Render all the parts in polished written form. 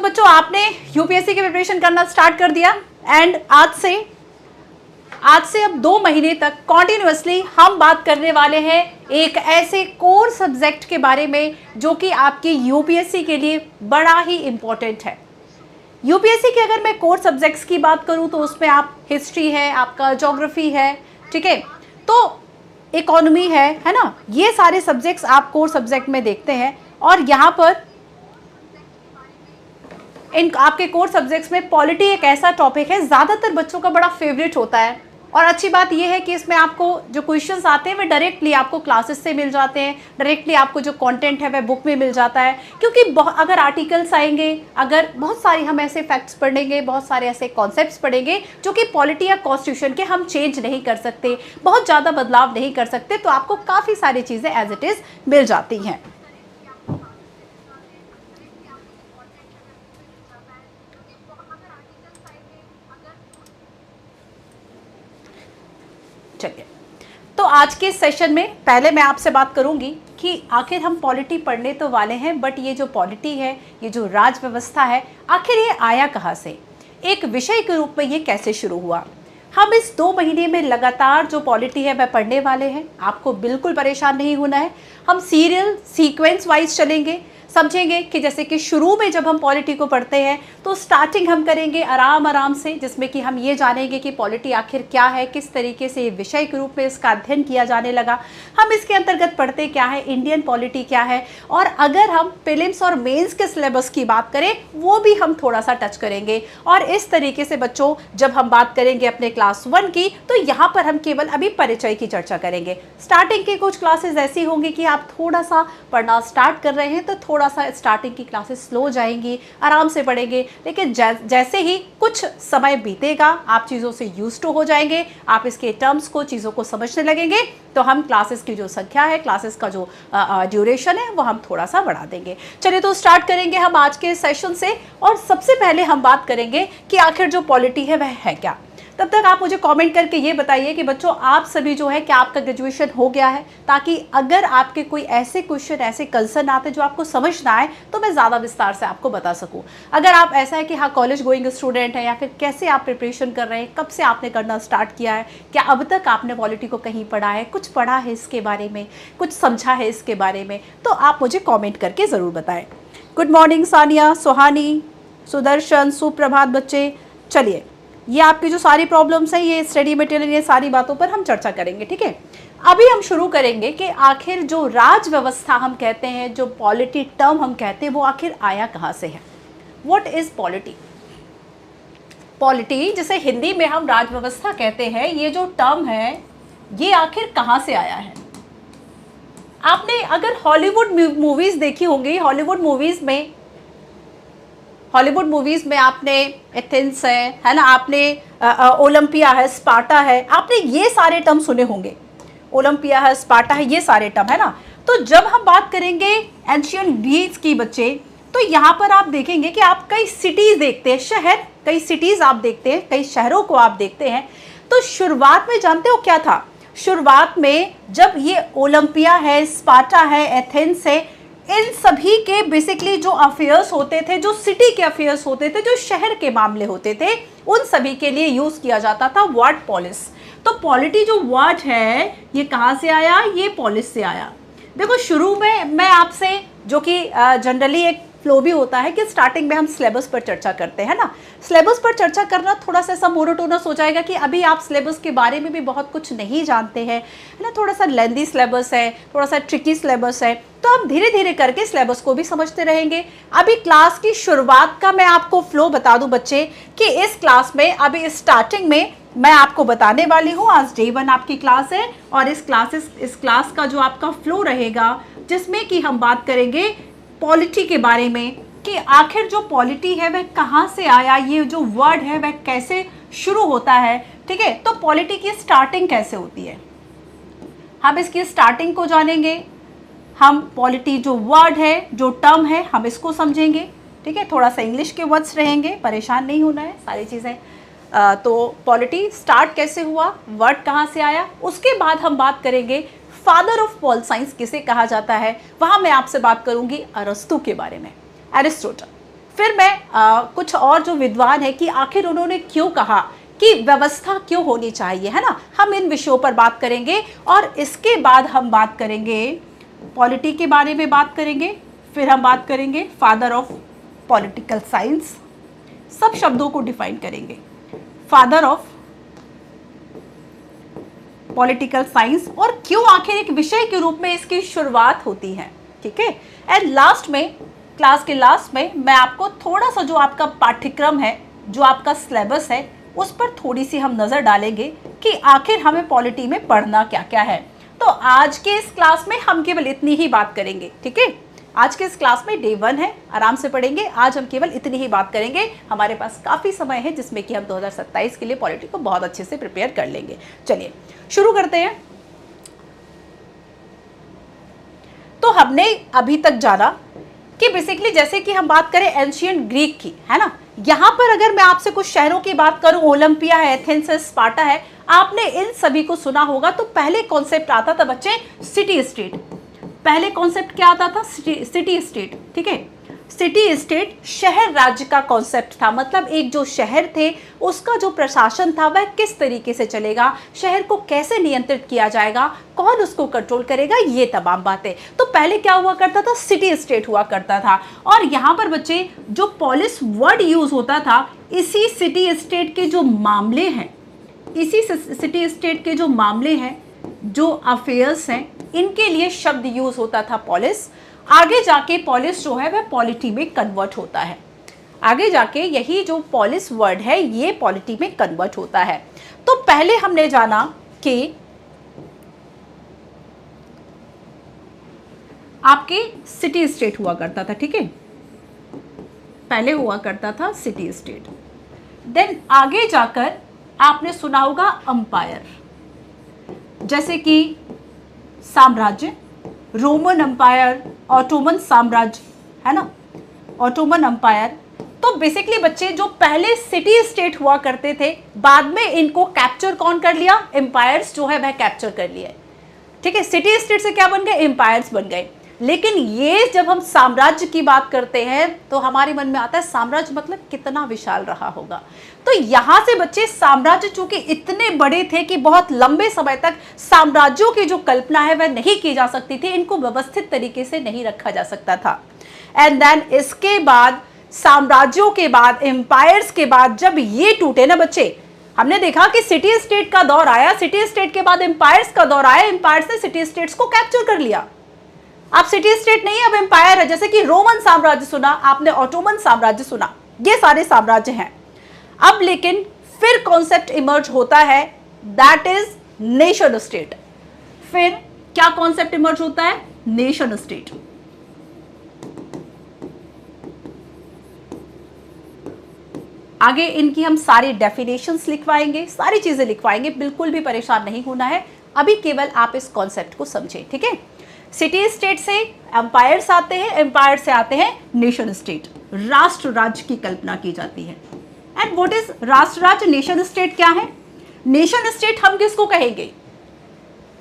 तो बच्चों आपने यूपीएससी की प्रिपरेशन करना स्टार्ट कर दिया एंड आज से अब 2 महीने तक कॉन्टिन्यूअसली हम बात करने वाले हैं एक ऐसे कोर सब्जेक्ट के बारे में जो कि आपकी यूपीएससी के लिए बड़ा ही इंपॉर्टेंट है। यूपीएससी के अगर मैं कोर सब्जेक्ट्स की बात करूं तो उसमें आप हिस्ट्री है, आपका ज्योग्राफी है, ठीक है, तो इकोनॉमी है ना, ये सारे सब्जेक्ट्स आप कोर सब्जेक्ट में देखते हैं। और यहाँ पर इन आपके कोर सब्जेक्ट्स में पॉलिटी एक ऐसा टॉपिक है ज़्यादातर बच्चों का बड़ा फेवरेट होता है। और अच्छी बात यह है कि इसमें आपको जो क्वेश्चंस आते हैं वे डायरेक्टली आपको क्लासेस से मिल जाते हैं, डायरेक्टली आपको जो कंटेंट है वह बुक में मिल जाता है। क्योंकि अगर आर्टिकल्स आएंगे, अगर बहुत सारे हम ऐसे फैक्ट्स पढ़ेंगे, बहुत सारे ऐसे कॉन्सेप्ट्स पढ़ेंगे जो कि पॉलिटी या कॉन्स्टिट्यूशन के हम चेंज नहीं कर सकते, बहुत ज़्यादा बदलाव नहीं कर सकते, तो आपको काफ़ी सारी चीज़ें एज इट इज़ मिल जाती हैं। चलिए, तो आज के सेशन में पहले मैं आपसे बात करूंगी कि आखिर हम पॉलिटी पढ़ने तो वाले हैं, बट ये जो पॉलिटी है, ये जो राज व्यवस्था है, आखिर ये आया कहाँ से, एक विषय के रूप में ये कैसे शुरू हुआ। हम इस 2 महीने में लगातार जो पॉलिटी है वह पढ़ने वाले हैं। आपको बिल्कुल परेशान नहीं होना है। हम सीरियल सीक्वेंस वाइज चलेंगे, समझेंगे कि जैसे कि शुरू में जब हम पॉलिटी को पढ़ते हैं तो स्टार्टिंग हम करेंगे आराम से, जिसमें कि हम ये जानेंगे कि पॉलिटी आखिर क्या है, किस तरीके से ये विषय के रूप में इसका अध्ययन किया जाने लगा, हम इसके अंतर्गत पढ़ते क्या है, इंडियन पॉलिटी क्या है, और अगर हम प्रीलिम्स और मेंस के सिलेबस की बात करें वो भी हम थोड़ा सा टच करेंगे। और इस तरीके से बच्चों जब हम बात करेंगे अपने क्लास 1 की, तो यहाँ पर हम केवल अभी परिचय की चर्चा करेंगे। स्टार्टिंग की कुछ क्लासेस ऐसी होंगी कि आप थोड़ा सा पढ़ना स्टार्ट कर रहे हैं तो थोड़ा सा स्टार्टिंग की क्लासेस स्लो जाएंगी, आराम से पढ़ेंगे, लेकिन जैसे ही कुछ समय बीतेगा आप चीज़ों से यूज्ड टू हो जाएंगे, आप इसके टर्म्स को, चीज़ों को समझने लगेंगे, तो हम क्लासेस की जो संख्या है, क्लासेस का जो ड्यूरेशन है वो हम थोड़ा सा बढ़ा देंगे। चलिए, तो स्टार्ट करेंगे हम आज के सेशन से। और सबसे पहले हम बात करेंगे कि आखिर जो पॉलिटी है वह है क्या। तब तक आप मुझे कमेंट करके ये बताइए कि बच्चों आप सभी जो है क्या आपका ग्रेजुएशन हो गया है, ताकि अगर आपके कोई ऐसे क्वेश्चन, ऐसे कंसर्न आते जो आपको समझ ना आए तो मैं ज़्यादा विस्तार से आपको बता सकूं। अगर आप ऐसा है कि हाँ कॉलेज गोइंग स्टूडेंट है, या फिर कैसे आप प्रिपरेशन कर रहे हैं, कब से आपने करना स्टार्ट किया है, क्या अब तक आपने पॉलिटी को कहीं पढ़ा है, कुछ पढ़ा है इसके बारे में, कुछ समझा है इसके बारे में, तो आप मुझे कॉमेंट करके ज़रूर बताएँ। गुड मॉर्निंग सानिया, सुहानी, सुदर्शन, सुप्रभात बच्चे। चलिए, ये आपकी जो सारी प्रॉब्लम्स हैं, ये स्टडी मटेरियल, ये सारी बातों पर हम चर्चा करेंगे, ठीक है। अभी हम शुरू करेंगे कि आखिर जो राज व्यवस्था हम कहते हैं, जो पॉलिटी टर्म हम कहते हैं, वो आखिर आया कहाँ से है। What is polity? पॉलिटी, जिसे हिंदी में हम राज व्यवस्था कहते हैं, ये जो टर्म है ये आखिर कहाँ से आया है। आपने अगर हॉलीवुड मूवीज देखी होंगी, हॉलीवुड मूवीज में आपने एथेंस है ना, आपने ओलंपिया है, स्पार्टा है, आपने ये सारे टर्म सुने होंगे। ओलंपिया है, स्पार्टा है, ये सारे टर्म है ना। तो जब हम बात करेंगे एंशियंट ग्रीस की बच्चे, तो यहाँ पर आप देखेंगे कि आप कई सिटीज देखते हैं, शहर, कई सिटीज आप देखते हैं, कई शहरों को आप देखते हैं। तो शुरुआत में जानते हो क्या था? शुरुआत में जब ये ओलंपिया है, स्पार्टा है, एथेंस है, इन सभी के बेसिकली जो अफेयर्स होते थे, जो सिटी के अफेयर्स होते थे, जो शहर के मामले होते थे, उन सभी के लिए यूज किया जाता था वर्ड पॉलिस। तो पॉलिटी जो वर्ड है ये कहाँ से आया? ये पॉलिस से आया। देखो, शुरू में मैं आपसे, जो कि जनरली एक फ्लो भी होता है कि स्टार्टिंग में हम सिलेबस पर चर्चा करते हैं ना, सिलेबस पर चर्चा करना थोड़ा सा ऐसा मोनोटोनस हो जाएगा कि अभी आप सिलेबस के बारे में भी बहुत कुछ नहीं जानते हैं, है ना, थोड़ा सा लेंदी सिलेबस है, थोड़ा सा ट्रिकी सिलेबस है, तो हम धीरे धीरे करके सिलेबस को भी समझते रहेंगे। अभी क्लास की शुरुआत का मैं आपको फ्लो बता दूं बच्चे कि इस क्लास में अभी स्टार्टिंग में मैं आपको बताने वाली हूँ, आज डे 1 आपकी क्लास है, और इस क्लास का जो आपका फ्लो रहेगा, जिसमें कि हम बात करेंगे पॉलिटी के बारे में कि आखिर जो पॉलिटी है वह कहाँ से आया, ये जो वर्ड है वह कैसे शुरू होता है, ठीक है। तो पॉलिटी की स्टार्टिंग कैसे होती है, हम इसकी स्टार्टिंग को जानेंगे। हम पॉलिटी जो वर्ड है, जो टर्म है, हम इसको समझेंगे, ठीक है। थोड़ा सा इंग्लिश के वर्ड्स रहेंगे, परेशान नहीं होना है, सारी चीज़ें। तो पॉलिटी स्टार्ट कैसे हुआ, वर्ड कहाँ से आया, उसके बाद हम बात करेंगे फादर ऑफ पॉल साइंस किसे कहा जाता है। वहाँ मैं आपसे बात करूँगी अरस्तु के बारे में, एरिस्टोटल, फिर मैं कुछ और जो विद्वान है कि आखिर उन्होंने क्यों कहा कि व्यवस्था क्यों होनी चाहिए, है ना, हम इन विषयों पर बात करेंगे। और इसके बाद हम बात करेंगे पॉलिटी के बारे में बात करेंगे, फिर हम बात करेंगे फादर ऑफ पॉलिटिकल साइंस, सब शब्दों को डिफाइन करेंगे, फादर ऑफ पॉलिटिकल साइंस, और क्यों आखिर एक विषय के रूप में इसकी शुरुआत होती है, ठीक है। एंड लास्ट में, क्लास के लास्ट में मैं आपको थोड़ा सा जो आपका पाठ्यक्रम है, जो आपका सिलेबस है, उस पर थोड़ी सी हम नज़र डालेंगे कि आखिर हमें पॉलिटी में पढ़ना क्या क्या है। तो आज के इस क्लास में हम केवल इतनी ही बात करेंगे, ठीक है। आज के इस क्लास में डे 1 है, आराम से पढ़ेंगे। आज हम केवल इतनी ही बात करेंगे, हमारे पास काफ़ी समय है जिसमें कि हम 2027 के लिए पॉलिटी को बहुत अच्छे से प्रिपेयर कर लेंगे। चलिए शुरू करते हैं। तो हमने अभी तक जाना कि बेसिकली जैसे कि हम बात करें एंशियंट ग्रीक की, है ना, यहाँ पर अगर मैं आपसे कुछ शहरों की बात करूं, ओलंपिया है, एथेंस है, स्पार्टा है, आपने इन सभी को सुना होगा। तो पहले कॉन्सेप्ट आता था बच्चे सिटी स्टेट। पहले कॉन्सेप्ट क्या आता था? सिटी स्टेट, ठीक है। सिटी स्टेट शहर राज्य का कॉन्सेप्ट था, मतलब एक जो शहर थे उसका जो प्रशासन था वह किस तरीके से चलेगा, शहर को कैसे नियंत्रित किया जाएगा, कौन उसको कंट्रोल करेगा, ये तमाम बातें। तो पहले क्या हुआ करता था? सिटी स्टेट हुआ करता था। और यहाँ पर बच्चे जो पॉलिस वर्ड यूज होता था, इसी सिटी स्टेट के जो मामले हैं, इसी सिटी स्टेट के जो मामले हैं, जो अफेयर्स हैं, इनके लिए शब्द यूज होता था पॉलिस। आगे जाके पॉलिस जो है वह पॉलिटी में कन्वर्ट होता है। आगे जाके यही जो पॉलिस वर्ड है ये पॉलिटी में कन्वर्ट होता है। तो पहले हमने जाना कि आपके सिटी स्टेट हुआ करता था, ठीक है, पहले हुआ करता था सिटी स्टेट। देन आगे जाकर आपने सुना होगा अंपायर, जैसे कि साम्राज्य, रोमन अंपायर, ऑटोमन साम्राज्य, है ना, ऑटोमन अंपायर। तो बेसिकली बच्चे जो पहले सिटी स्टेट हुआ करते थे, बाद में इनको कैप्चर कौन कर लिया? एम्पायर्स जो है वह कैप्चर कर लिया, ठीक है। सिटी स्टेट से क्या बन गए? एम्पायर्स बन गए। लेकिन ये जब हम साम्राज्य की बात करते हैं तो हमारे मन में आता है साम्राज्य मतलब कितना विशाल रहा होगा। तो यहाँ से बच्चे साम्राज्य चूंकि इतने बड़े थे कि बहुत लंबे समय तक साम्राज्यों की जो कल्पना है वह नहीं की जा सकती थी, इनको व्यवस्थित तरीके से नहीं रखा जा सकता था। एंड देन इसके बाद साम्राज्यों के बाद, एम्पायर्स के बाद जब ये टूटे ना बच्चे, हमने देखा कि सिटी स्टेट का दौर आया, सिटी स्टेट के बाद एम्पायर्स का दौर आया, एम्पायर्स ने सिटी स्टेट्स को कैप्चर कर लिया। अब सिटी स्टेट नहीं, अब एम्पायर है। जैसे कि रोमन साम्राज्य सुना आपने, ऑटोमन साम्राज्य सुना, ये सारे साम्राज्य हैं। अब लेकिन फिर कॉन्सेप्ट इमर्ज होता है, दैट इज नेशन स्टेट। फिर क्या कॉन्सेप्ट इमर्ज होता है? Nation state. आगे इनकी हम सारी डेफिनेशंस लिखवाएंगे, सारी चीजें लिखवाएंगे, बिल्कुल भी परेशान नहीं होना है। अभी केवल आप इस कॉन्सेप्ट को समझें, ठीक है। सिटी स्टेट से एम्पायर्स आते हैं, एम्पायर से आते हैं नेशन स्टेट, राष्ट्र राज्य की कल्पना की जाती है। एंड व्हाट इज राष्ट्र राज्य? नेशन स्टेट क्या है? नेशन स्टेट हम किसको कहेंगे?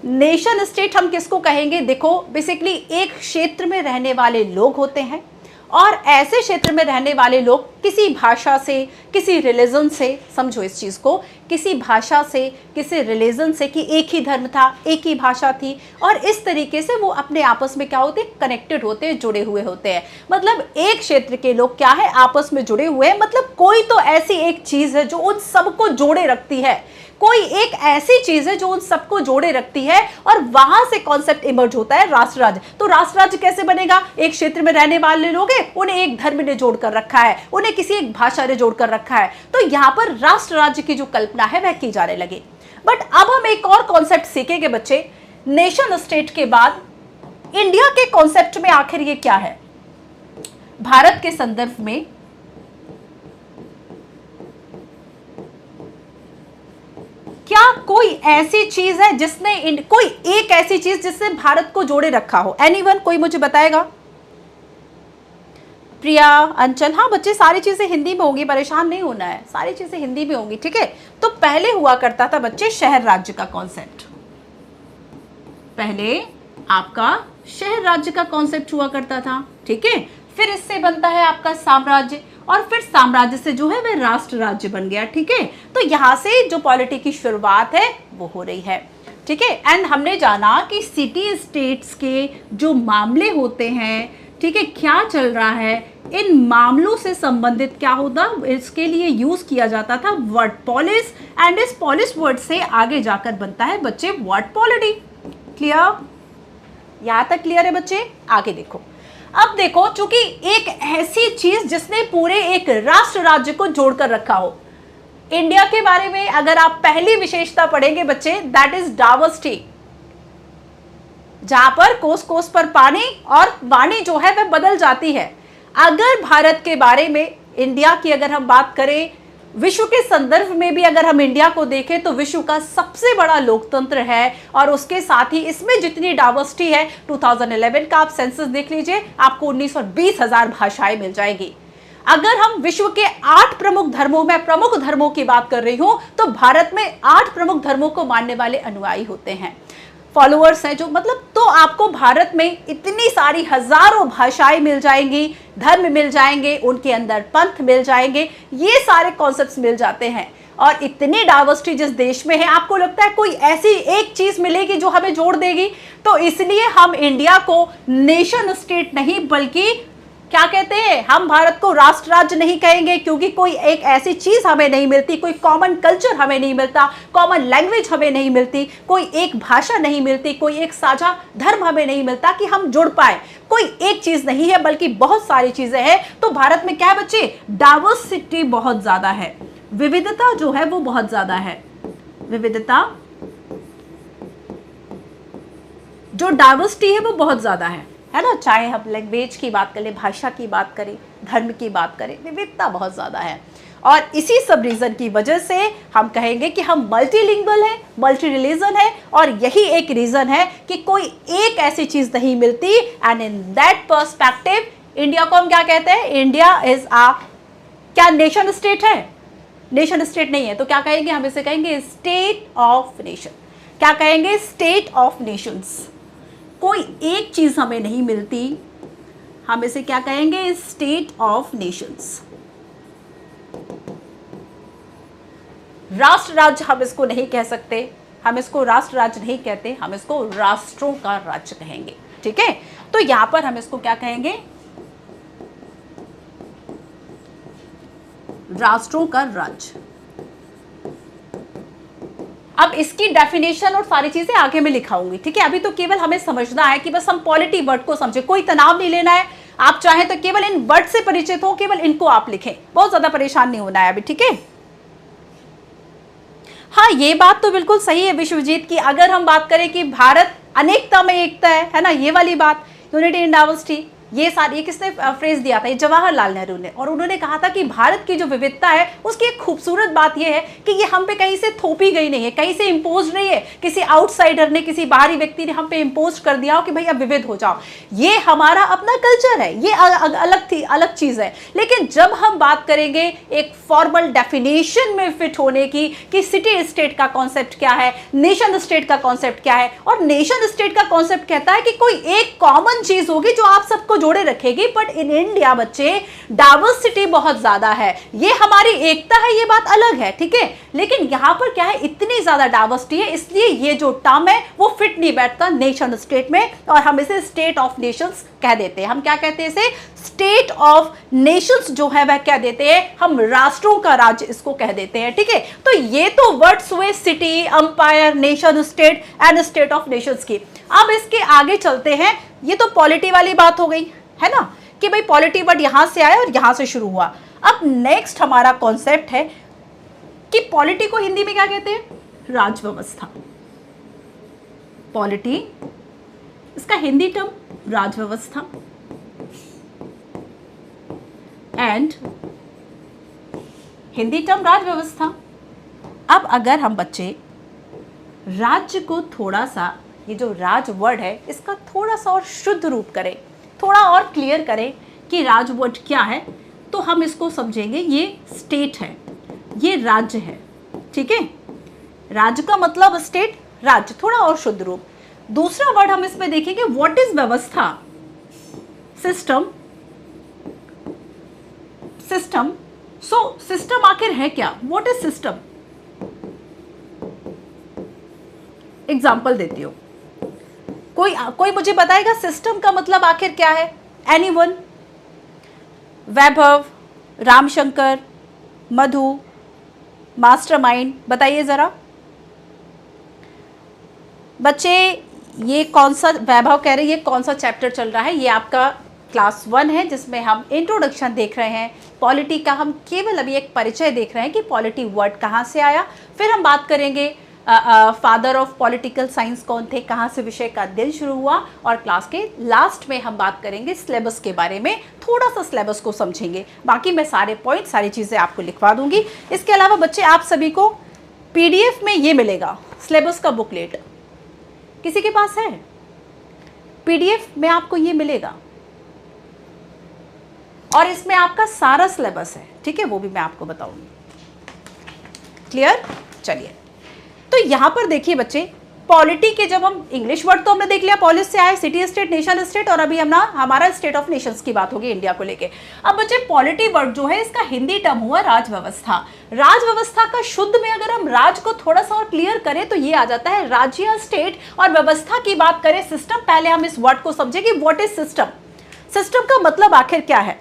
नेशन स्टेट हम किसको कहेंगे? देखो बेसिकली एक क्षेत्र में रहने वाले लोग होते हैं, और ऐसे क्षेत्र में रहने वाले लोग किसी भाषा से, किसी रिलीजन से, समझो इस चीज़ को, किसी भाषा से, किसी रिलीजन से, कि एक ही धर्म था, एक ही भाषा थी, और इस तरीके से वो अपने आपस में क्या होते हैं? कनेक्टेड होते हैं, जुड़े हुए होते हैं। मतलब एक क्षेत्र के लोग क्या है? आपस में जुड़े हुए हैं। मतलब कोई तो ऐसी एक चीज़ है जो उन सबको जोड़े रखती है, कोई एक ऐसी चीज है जो उन सबको जोड़े रखती है, और वहां से कॉन्सेप्ट इमर्ज होता है राष्ट्र राज्य। तो राष्ट्र राज्य कैसे बनेगा? एक क्षेत्र में रहने वाले लोग हैं, उन्हें एक धर्म ने जोड़ कर रखा है, उन्हें किसी एक भाषा ने जोड़ कर रखा है। तो यहां पर राष्ट्र राज्य की जो कल्पना है वह की जाने लगी। बट अब हम एक और कॉन्सेप्ट सीखेंगे बच्चे, नेशन स्टेट के बाद इंडिया के कॉन्सेप्ट में आखिर ये क्या है? भारत के संदर्भ में क्या कोई ऐसी चीज है जिसने, कोई एक ऐसी चीज जिसने भारत को जोड़े रखा हो? एनीवन, कोई मुझे बताएगा? प्रिया, अंचल, हाँ बच्चे सारी चीजें हिंदी में होंगी, परेशान नहीं होना है, सारी चीजें हिंदी में होंगी, ठीक है। तो पहले हुआ करता था बच्चे शहर राज्य का कॉन्सेप्ट, पहले आपका शहर राज्य का कॉन्सेप्ट हुआ करता था, ठीक है। फिर इससे बनता है आपका साम्राज्य, और फिर साम्राज्य से जो है वह राष्ट्र राज्य बन गया। ठीक है, तो यहां से जो पॉलिटी की शुरुआत है वो हो रही है। ठीक है, एंड हमने जाना कि सिटी स्टेट्स के जो मामले होते हैं, ठीक है, क्या चल रहा है, इन मामलों से संबंधित क्या होता, इसके लिए यूज किया जाता था वर्ड पॉलिस, एंड इस पॉलिस वर्ड से आगे जाकर बनता है बच्चे वर्ड पॉलिटी। क्लियर? यहां तक क्लियर है बच्चे? आगे देखो। अब देखो, चूंकि एक ऐसी चीज जिसने पूरे एक राष्ट्र राज्य को जोड़कर रखा हो, इंडिया के बारे में अगर आप पहली विशेषता पढ़ेंगे बच्चे, दैट इज डाइवर्सिटी, जहां पर कोस कोस पर पानी और वाणी जो है वह बदल जाती है। अगर भारत के बारे में, इंडिया की अगर हम बात करें, विश्व के संदर्भ में भी अगर हम इंडिया को देखें तो विश्व का सबसे बड़ा लोकतंत्र है, और उसके साथ ही इसमें जितनी डाइवर्सिटी है, 2011 का आप सेंसस देख लीजिए, आपको 19 और 20,000 भाषाएं मिल जाएगी। अगर हम विश्व के 8 प्रमुख धर्मों में प्रमुख धर्मों की बात कर रही हूं, तो भारत में 8 प्रमुख धर्मों को मानने वाले अनुयायी होते हैं, फॉलोअर्स हैं जो, मतलब, तो आपको भारत में इतनी सारी हजारों भाषाएं मिल जाएंगी, धर्म मिल जाएंगे, उनके अंदर पंथ मिल जाएंगे, ये सारे कॉन्सेप्ट्स मिल जाते हैं। और इतनी डाइवर्सिटी जिस देश में है, आपको लगता है कोई ऐसी एक चीज मिलेगी जो हमें जोड़ देगी? तो इसलिए हम इंडिया को नेशन स्टेट नहीं बल्कि क्या कहते हैं, हम भारत को राष्ट्र राज्य नहीं कहेंगे, क्योंकि कोई एक ऐसी चीज हमें नहीं मिलती, कोई कॉमन कल्चर हमें नहीं मिलता, कॉमन लैंग्वेज हमें नहीं मिलती, कोई एक भाषा नहीं मिलती, कोई एक साझा धर्म हमें नहीं मिलता कि हम जुड़ पाए। कोई एक चीज नहीं है बल्कि बहुत सारी चीजें हैं। तो भारत में क्या है बच्चे, डाइवर्सिटी बहुत ज्यादा है, विविधता जो है वो बहुत ज्यादा है। विविधता, जो डाइवर्सिटी है वो बहुत ज्यादा है ना, चाहे हम लैंग्वेज की बात करें, भाषा की बात करें, धर्म की बात करें, विविधता बहुत ज्यादा है। और इसी सब रीजन की वजह से हम कहेंगे कि हम मल्टीलिंगुअल है, मल्टी रिलीजन है, और यही एक रीजन है कि कोई एक ऐसी चीज नहीं मिलती। And in that perspective India को हम क्या कहते हैं, इंडिया इज आ, क्या नेशन स्टेट है? नेशन स्टेट नहीं है, तो क्या कहेंगे हम इसे, कहेंगे स्टेट ऑफ नेशन। क्या कहेंगे? State of Nations. कोई एक चीज हमें नहीं मिलती, हम इसे क्या कहेंगे, स्टेट ऑफ नेशंस। राष्ट्र राज्य हम इसको नहीं कह सकते, हम इसको राष्ट्र राज्य नहीं कहते, हम इसको राष्ट्रों का राज्य कहेंगे। ठीक है, तो यहां पर हम इसको क्या कहेंगे, राष्ट्रों का राज्य। अब इसकी डेफिनेशन और सारी चीजें आगे मैं लिखाऊंगी। ठीक है, अभी तो केवल हमें समझना है कि बस हम पॉलिटी वर्ड को समझे, कोई तनाव नहीं लेना है। आप चाहें तो केवल इन वर्ड से परिचित हो, केवल इनको आप लिखें, बहुत ज्यादा परेशान नहीं होना है अभी। ठीक है, हाँ, ये बात तो बिल्कुल सही है विश्वजीत की, अगर हम बात करें कि भारत अनेकता में एकता है ना, ये वाली बात, यूनिटी इन डाइवर्सिटी, ये सारी, ये किसने फ्रेज दिया था, ये जवाहरलाल नेहरू ने। और उन्होंने कहा था कि भारत की जो विविधता है उसकी एक खूबसूरत बात यह है कि ये हम पे कहीं से थोपी गई नहीं है, कहीं से इम्पोज नहीं है, किसी आउटसाइडर ने, किसी बाहरी व्यक्ति ने हम पे इम्पोज कर दिया हो कि भाई अब विविध हो जाओ। ये हमारा अपना कल्चर है, ये अलग चीज है। लेकिन जब हम बात करेंगे एक फॉर्मल डेफिनेशन में फिट होने की कि सिटी स्टेट का कॉन्सेप्ट क्या है, नेशन स्टेट का कॉन्सेप्ट क्या है, और नेशन स्टेट का कॉन्सेप्ट कहता है कि कोई एक कॉमन चीज होगी जो आप सबको जोड़े रखेगी। बट इन इंडिया बच्चे डाइवर्सिटी बहुत ज्यादा है, ये हमारी एकता है, ये बात अलग है। ठीक है, लेकिन यहां पर क्या है, इतनी ज्यादा डाइवर्सिटी है, इसलिए ये जो टर्म है वो फिट नहीं बैठता नेशन स्टेट में, और हम इसे स्टेट ऑफ नेशंस कह देते हैं। हम क्या कहते हैं इसे, स्टेट ऑफ नेशंस जो है वह कह देते हैं, हम राष्ट्रों का राज्य इसको कह देते हैं। ठीक है, तो ये तो वर्ड्स हुए city, umpire, nation state and state of Nations की। अब इसके आगे चलते हैं, ये तो पॉलिटी वाली बात हो गई है ना, कि भाई पॉलिटी वर्ड यहां से आया और यहां से शुरू हुआ। अब नेक्स्ट हमारा कॉन्सेप्ट है कि पॉलिटी को हिंदी में क्या कहते हैं, राज व्यवस्था। पॉलिटी, इसका हिंदी टर्म राज व्यवस्था, एंड हिंदी टर्म राज व्यवस्था। अब अगर हम बच्चे राज्य को थोड़ा सा, ये जो राज वर्ड है इसका थोड़ा सा और शुद्ध रूप करें, थोड़ा और क्लियर करें कि राज वर्ड क्या है, तो हम इसको समझेंगे ये स्टेट है, ये राज्य है। ठीक है, राज्य का मतलब स्टेट, राज्य, थोड़ा और शुद्ध रूप। दूसरा वर्ड हम इसमें देखेंगे व्हाट इज व्यवस्था, सिस्टम, सिस्टम। सो सिस्टम आखिर है क्या? What is system? एग्जाम्पल देती हूं, कोई मुझे बताएगा सिस्टम का मतलब आखिर क्या है? एनीवन? वैभव, रामशंकर, मधु, मास्टरमाइंड, बताइए जरा बच्चे। ये कौन सा, वैभव कह रहे हैं ये कौन सा चैप्टर चल रहा है? ये आपका क्लास 1 है जिसमें हम इंट्रोडक्शन देख रहे हैं। पॉलिटी का हम केवल अभी एक परिचय देख रहे हैं कि पॉलिटी वर्ड कहाँ से आया। फिर हम बात करेंगे फादर ऑफ पॉलिटिकल साइंस कौन थे, कहाँ से विषय का अध्ययन शुरू हुआ, और क्लास के लास्ट में हम बात करेंगे सिलेबस के बारे में। थोड़ा सा सिलेबस को समझेंगे, बाकी मैं सारे पॉइंट सारी चीज़ें आपको लिखवा दूंगी। इसके अलावा बच्चे आप सभी को PDF में ये मिलेगा, सिलेबस का बुकलेट। किसी के पास है? PDF में आपको ये मिलेगा और इसमें आपका सारा सिलेबस है, ठीक है, वो भी मैं आपको बताऊंगी। क्लियर? चलिए, तो यहां पर देखिए बच्चे, पॉलिटी के जब हम इंग्लिश वर्ड तो हमने देख लिया, पॉलिस से आए, सिटी स्टेट, नेशन स्टेट, और अभी हमारा स्टेट ऑफ नेशंस की बात होगी इंडिया को लेके। अब बच्चे पॉलिटी वर्ड जो है इसका हिंदी टर्म हुआ राजव्यवस्था। राजव्यवस्था का शुद्ध में अगर हम राज को थोड़ा सा और क्लियर करें तो ये आ जाता है राज्य, स्टेट, और व्यवस्था की बात करें सिस्टम। पहले हम इस वर्ड को समझे कि व्हाट इज सिस्टम। सिस्टम का मतलब आखिर क्या है?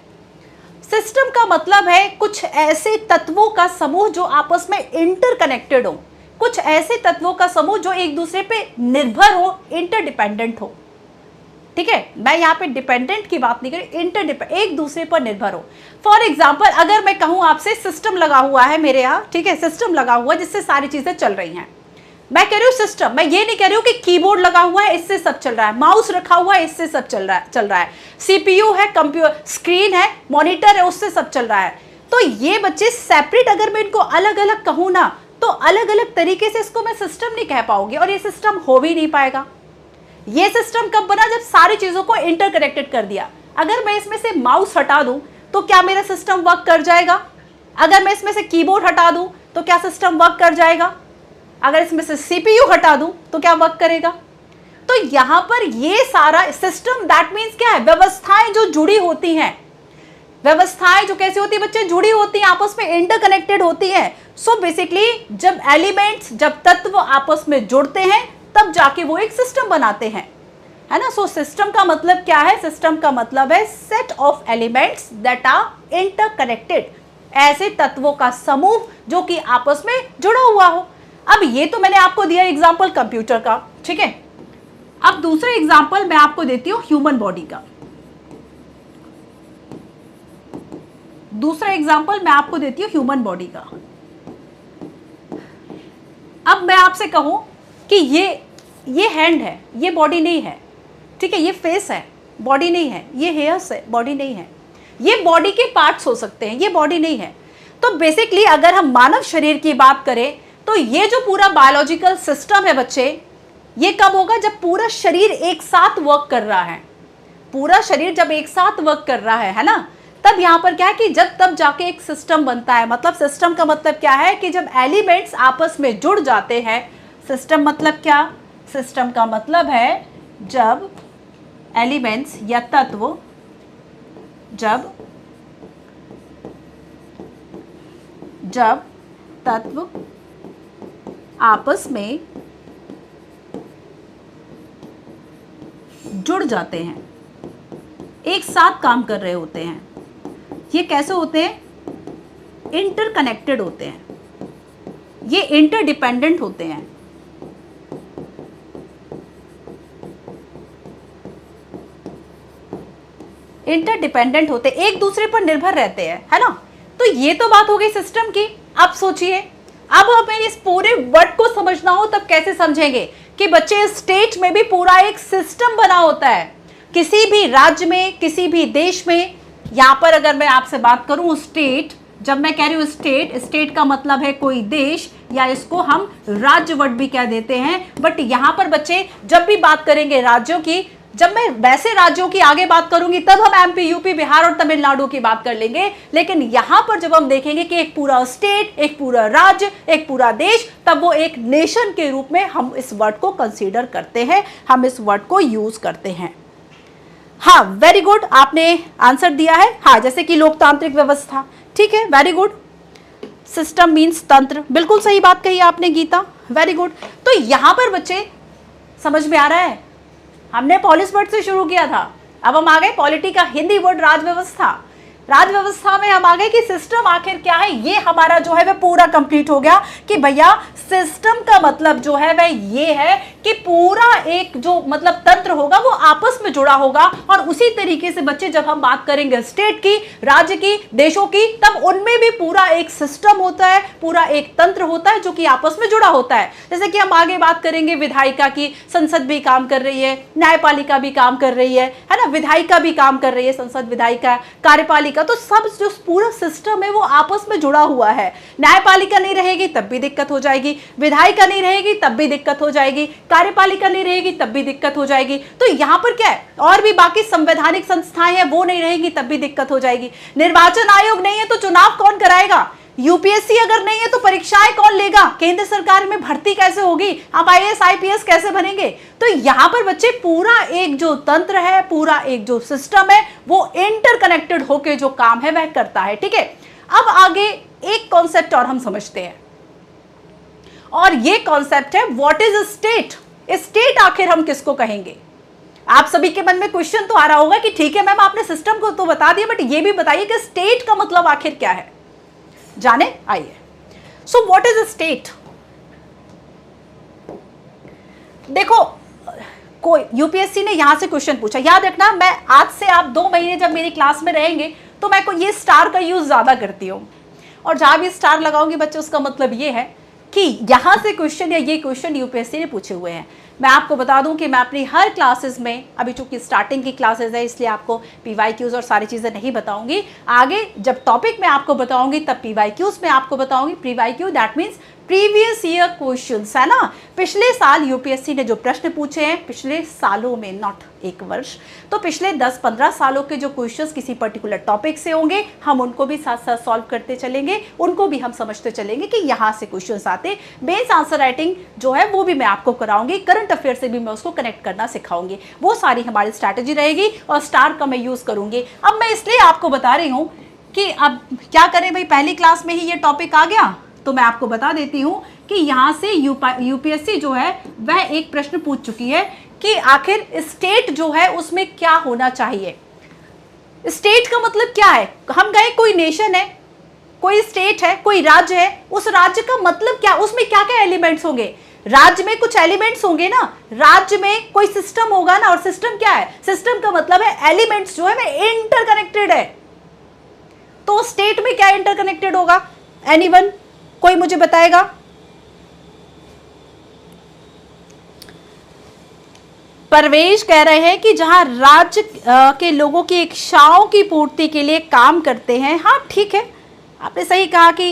सिस्टम का मतलब है कुछ ऐसे तत्वों का समूह जो आपस में इंटरकनेक्टेड हो, कुछ ऐसे तत्वों का समूह जो एक दूसरे पे निर्भर हो, इंटरडिपेंडेंट हो। ठीक है, मैं यहाँ पे डिपेंडेंट की बात नहीं कर रही, इंटरडिपेंडेंट, एक दूसरे पर निर्भर हो। फॉर एग्जाम्पल अगर मैं कहूँ आपसे सिस्टम लगा हुआ है मेरे यहाँ, ठीक है, सिस्टम लगा हुआ है जिससे सारी चीजें चल रही हैं, मैं कह रही हूँ सिस्टम, मैं ये नहीं कह रही हूँ कि कीबोर्ड लगा हुआ है इससे सब चल रहा है, माउस रखा हुआ है इससे सब चल रहा है, CPU है, कंप्यूटर स्क्रीन है, मॉनिटर है, उससे सब चल रहा है। तो ये बच्चे सेपरेट अगर मैं इनको अलग अलग कहूँ ना तो अलग अलग तरीके से इसको मैं सिस्टम नहीं कह पाऊंगी, और ये सिस्टम हो भी नहीं पाएगा। ये सिस्टम कब बना? जब सारी चीजों को इंटरकनेक्टेड कर दिया। अगर मैं इसमें से माउस हटा दूं तो क्या मेरा सिस्टम वर्क कर जाएगा? अगर मैं इसमें से कीबोर्ड हटा दूं तो क्या सिस्टम वर्क कर जाएगा? अगर इसमें से CPU हटा दूं तो क्या वर्क करेगा? तो यहां पर ये सारा सिस्टम, दैट मीन्स क्या है? व्यवस्थाएं जो जुड़ी होती हैं। व्यवस्थाएं जो कैसी होती है बच्चे? जुड़ी होती हैं, आपस में इंटरकनेक्टेड होती हैं। सो बेसिकली जब एलिमेंट्स, जब तत्व आपस में जुड़ते हैं तब जाके वो एक सिस्टम बनाते हैं, है ना। सो सिस्टम का मतलब क्या है? सिस्टम का मतलब है set of elements that are interconnected, ऐसे तत्वों का समूह जो कि आपस में जुड़ा हुआ हो। अब ये तो मैंने आपको दिया एग्जांपल कंप्यूटर का, ठीक है। अब दूसरा एग्जांपल मैं आपको देती हूं ह्यूमन बॉडी का। दूसरा एग्जांपल मैं आपको देती हूं ह्यूमन बॉडी का। अब मैं आपसे कहूं कि ये हैंड है, ये बॉडी नहीं है, ठीक है, ये फेस है, बॉडी नहीं है, ये हेयर्स है, बॉडी नहीं है, ये बॉडी के पार्ट्स हो सकते हैं, ये बॉडी नहीं है। तो बेसिकली अगर हम मानव शरीर की बात करें तो ये जो पूरा बायोलॉजिकल सिस्टम है बच्चे, ये कब होगा? जब पूरा शरीर एक साथ वर्क कर रहा है। पूरा शरीर जब एक साथ वर्क कर रहा है ना, तब यहां पर क्या है कि जब तब जाके एक सिस्टम बनता है। मतलब सिस्टम का मतलब क्या है कि जब एलिमेंट्स आपस में जुड़ जाते हैं। सिस्टम मतलब क्या? सिस्टम का मतलब है जब एलिमेंट्स या तत्व जब तत्व आपस में जुड़ जाते हैं, एक साथ काम कर रहे होते हैं। ये कैसे होते हैं? इंटरकनेक्टेड होते हैं, ये इंटरडिपेंडेंट होते हैं। इंटरडिपेंडेंट होते, एक दूसरे पर निर्भर रहते हैं, है ना। तो ये तो बात हो गई सिस्टम की। अब सोचिए, अब हमें इस पूरे वर्ड को समझना हो तब कैसे समझेंगे कि बच्चे स्टेट में भी पूरा एक सिस्टम बना होता है। किसी भी राज्य में, किसी भी देश में, यहां पर अगर मैं आपसे बात करूं स्टेट, जब मैं कह रही हूं स्टेट, स्टेट का मतलब है कोई देश, या इसको हम राज्य वर्ड भी कह देते हैं। बट यहां पर बच्चे जब भी बात करेंगे राज्यों की, जब मैं वैसे राज्यों की आगे बात करूंगी तब हम MP, UP, बिहार और तमिलनाडु की बात कर लेंगे। लेकिन यहां पर जब हम देखेंगे कि एक पूरा स्टेट, एक पूरा राज्य, एक पूरा देश, तब वो एक नेशन के रूप में हम इस वर्ड को कंसीडर करते हैं, हम इस वर्ड को यूज करते हैं। हाँ वेरी गुड, आपने आंसर दिया है। हाँ, जैसे कि लोकतांत्रिक व्यवस्था, ठीक है, वेरी गुड। सिस्टम मीन्स तंत्र, बिल्कुल सही बात कही आपने गीता, वेरी गुड। तो यहां पर बच्चे समझ में आ रहा है, हमने पॉलिस वर्ड से शुरू किया था, अब हम आ गए पॉलिटी का हिंदी वर्ड राजव्यवस्था। राजव्यवस्था में हम आ गए कि सिस्टम आखिर क्या है, ये हमारा जो है वह पूरा कंप्लीट हो गया कि भैया सिस्टम का मतलब जो है वह ये है कि पूरा एक जो मतलब तंत्र होगा वो आपस में जुड़ा होगा। और उसी तरीके से बच्चे जब हम बात करेंगे स्टेट की, राज्य की, देशों की, तब उनमें भी पूरा एक सिस्टम होता है, पूरा एक तंत्र होता है जो कि आपस में जुड़ा होता है। जैसे कि हम आगे बात करेंगे विधायिका की, संसद भी काम कर रही है, न्यायपालिका भी काम कर रही है ना, विधायिका भी काम कर रही है, संसद, विधायिका, कार्यपालिका, तो सब जो पूरा सिस्टम है वो आपस में जुड़ा हुआ है। न्यायपालिका नहीं रहेगी तब भी दिक्कत हो जाएगी, विधायिका नहीं रहेगी तब भी दिक्कत हो जाएगी, कार्यपालिका नहीं रहेगी तब भी दिक्कत हो जाएगी। तो यहां पर क्या है, और भी बाकी संवैधानिक संस्थाएं हैं वो नहीं रहेगी तब भी दिक्कत हो जाएगी। निर्वाचन आयोग नहीं है तो चुनाव कौन कराएगा, यूपीएससी अगर नहीं है तो परीक्षाएं कौन लेगा, केंद्र सरकार में भर्ती कैसे होगी, आप आईएएस आईपीएस कैसे बनेंगे। तो यहां पर बच्चे पूरा एक जो तंत्र है, पूरा एक जो सिस्टम है वो इंटरकनेक्टेड होकर जो काम है वह करता है, ठीक है। अब आगे एक कॉन्सेप्ट और हम समझते हैं, और ये कॉन्सेप्ट है व्हाट इज स्टेट। स्टेट आखिर हम किसको कहेंगे। आप सभी के मन में क्वेश्चन तो आ रहा होगा कि ठीक है मैम आपने सिस्टम को तो बता दिया, बट ये भी बताइए कि स्टेट का मतलब आखिर क्या है, जाने आइए। So what is state. देखो कोई यूपीएससी ने यहां से क्वेश्चन पूछा, याद रखना मैं आज से आप 2 महीने जब मेरी क्लास में रहेंगे तो मैं ये स्टार का यूज ज्यादा करती हूं, और जहां भी स्टार लगाऊंगी बच्चे उसका मतलब ये है कि यहां से क्वेश्चन या ये क्वेश्चन यूपीएससी ने पूछे हुए हैं। मैं आपको बता दूं कि मैं अपनी हर क्लासेस में, अभी चूंकि स्टार्टिंग की क्लासेस है इसलिए आपको पीवाईक्यूज और सारी चीज़ें नहीं बताऊंगी, आगे जब टॉपिक में आपको बताऊंगी तब पीवाईक्यूज में आपको बताऊंगी। PYQ that means previous year questions, है ना, पिछले साल यूपीएससी ने जो प्रश्न पूछे हैं, पिछले सालों में, नॉट एक वर्ष, तो पिछले 10-15 सालों के जो क्वेश्चंस किसी पर्टिकुलर टॉपिक से होंगे हम उनको भी साथ साथ सॉल्व करते चलेंगे, उनको भी हम समझते चलेंगे कि यहाँ से क्वेश्चंस आते। बेस आंसर राइटिंग जो है वो भी मैं आपको कराऊंगी, करंट अफेयर से भी मैं उसको कनेक्ट करना सिखाऊंगी, वो सारी हमारी स्ट्रैटेजी रहेगी और स्टार का मैं यूज करूंगी। अब मैं इसलिए आपको बता रही हूँ कि अब क्या करें भाई, पहली क्लास में ही ये टॉपिक आ गया तो मैं आपको बता देती हूं कि यहां से यूपीएससी जो है वह एक प्रश्न पूछ चुकी है कि आखिर स्टेट जो है उसमें क्या होना चाहिए। स्टेट का मतलब क्या है, हम गए कोई नेशन है, कोई स्टेट है, कोई राज्य है, उस राज्य का मतलब क्या, उसमें क्या क्या एलिमेंट्स होंगे। राज्य में कुछ एलिमेंट्स होंगे ना, राज्य में कोई सिस्टम होगा ना, और सिस्टम क्या है, सिस्टम का मतलब है एलिमेंट्स जो है वह इंटरकनेक्टेड है। तो स्टेट में क्या इंटरकनेक्टेड होगा, एनीवन, कोई मुझे बताएगा। परवेश कह रहे हैं कि जहां राज्य के लोगों की इच्छाओं की पूर्ति के लिए काम करते हैं। हाँ ठीक है, आपने सही कहा कि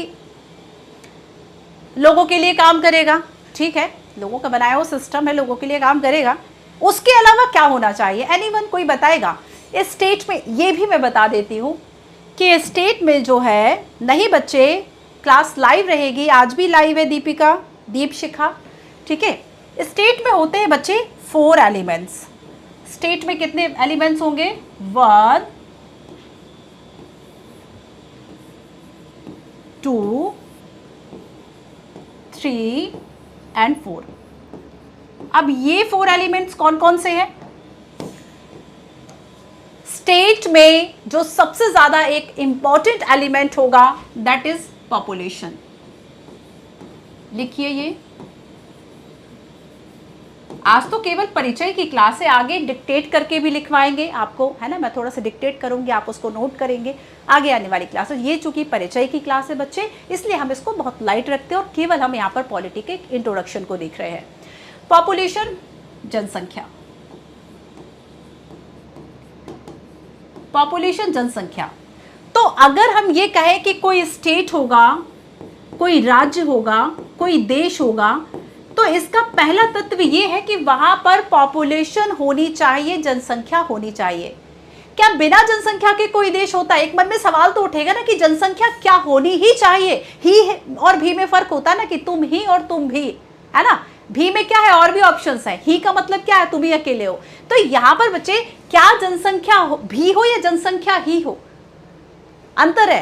लोगों के लिए काम करेगा, ठीक है, लोगों का बनाया हुआ सिस्टम है, लोगों के लिए काम करेगा। उसके अलावा क्या होना चाहिए, एनीवन, कोई बताएगा। इस स्टेट में ये भी मैं बता देती हूँ कि स्टेट में जो है, नहीं बच्चे क्लास लाइव रहेगी, आज भी लाइव है दीपिका, दीपशिखा, ठीक है। स्टेट में होते हैं बच्चे 4 एलिमेंट्स। स्टेट में कितने एलिमेंट्स होंगे, 1 2 3 एंड 4। अब ये 4 एलिमेंट्स कौन कौन से हैं। स्टेट में जो सबसे ज्यादा एक इंपॉर्टेंट एलिमेंट होगा दैट इज पॉपुलेशन। लिखिए ये, आज तो केवल परिचय की क्लास है, आगे डिक्टेट करके भी लिखवाएंगे आपको, है ना, मैं थोड़ा सा डिक्टेट करूंगी, आप उसको नोट करेंगे आगे आने वाली क्लास। ये चूंकि परिचय की क्लास है बच्चे, इसलिए हम इसको बहुत लाइट रखते हैं और केवल हम यहाँ पर पॉलिटी के इंट्रोडक्शन को देख रहे हैं। पॉपुलेशन, जनसंख्या, पॉपुलेशन जनसंख्या। तो अगर हम ये कहें कि कोई स्टेट होगा, कोई राज्य होगा, कोई देश होगा, तो इसका पहला तत्व ये है कि वहां पर पॉपुलेशन होनी चाहिए, जनसंख्या होनी चाहिए। क्या बिना जनसंख्या के कोई देश होता है। एक मन में सवाल तो उठेगा ना कि जनसंख्या क्या होनी ही चाहिए, ही और भी में फर्क होता है ना कि तुम ही और तुम भी, है ना। भी में क्या है, और भी ऑप्शंस है। ही का मतलब क्या है, तुम ही अकेले हो। तो यहां पर बच्चे क्या जनसंख्या भी हो या जनसंख्या ही हो, अंतर है।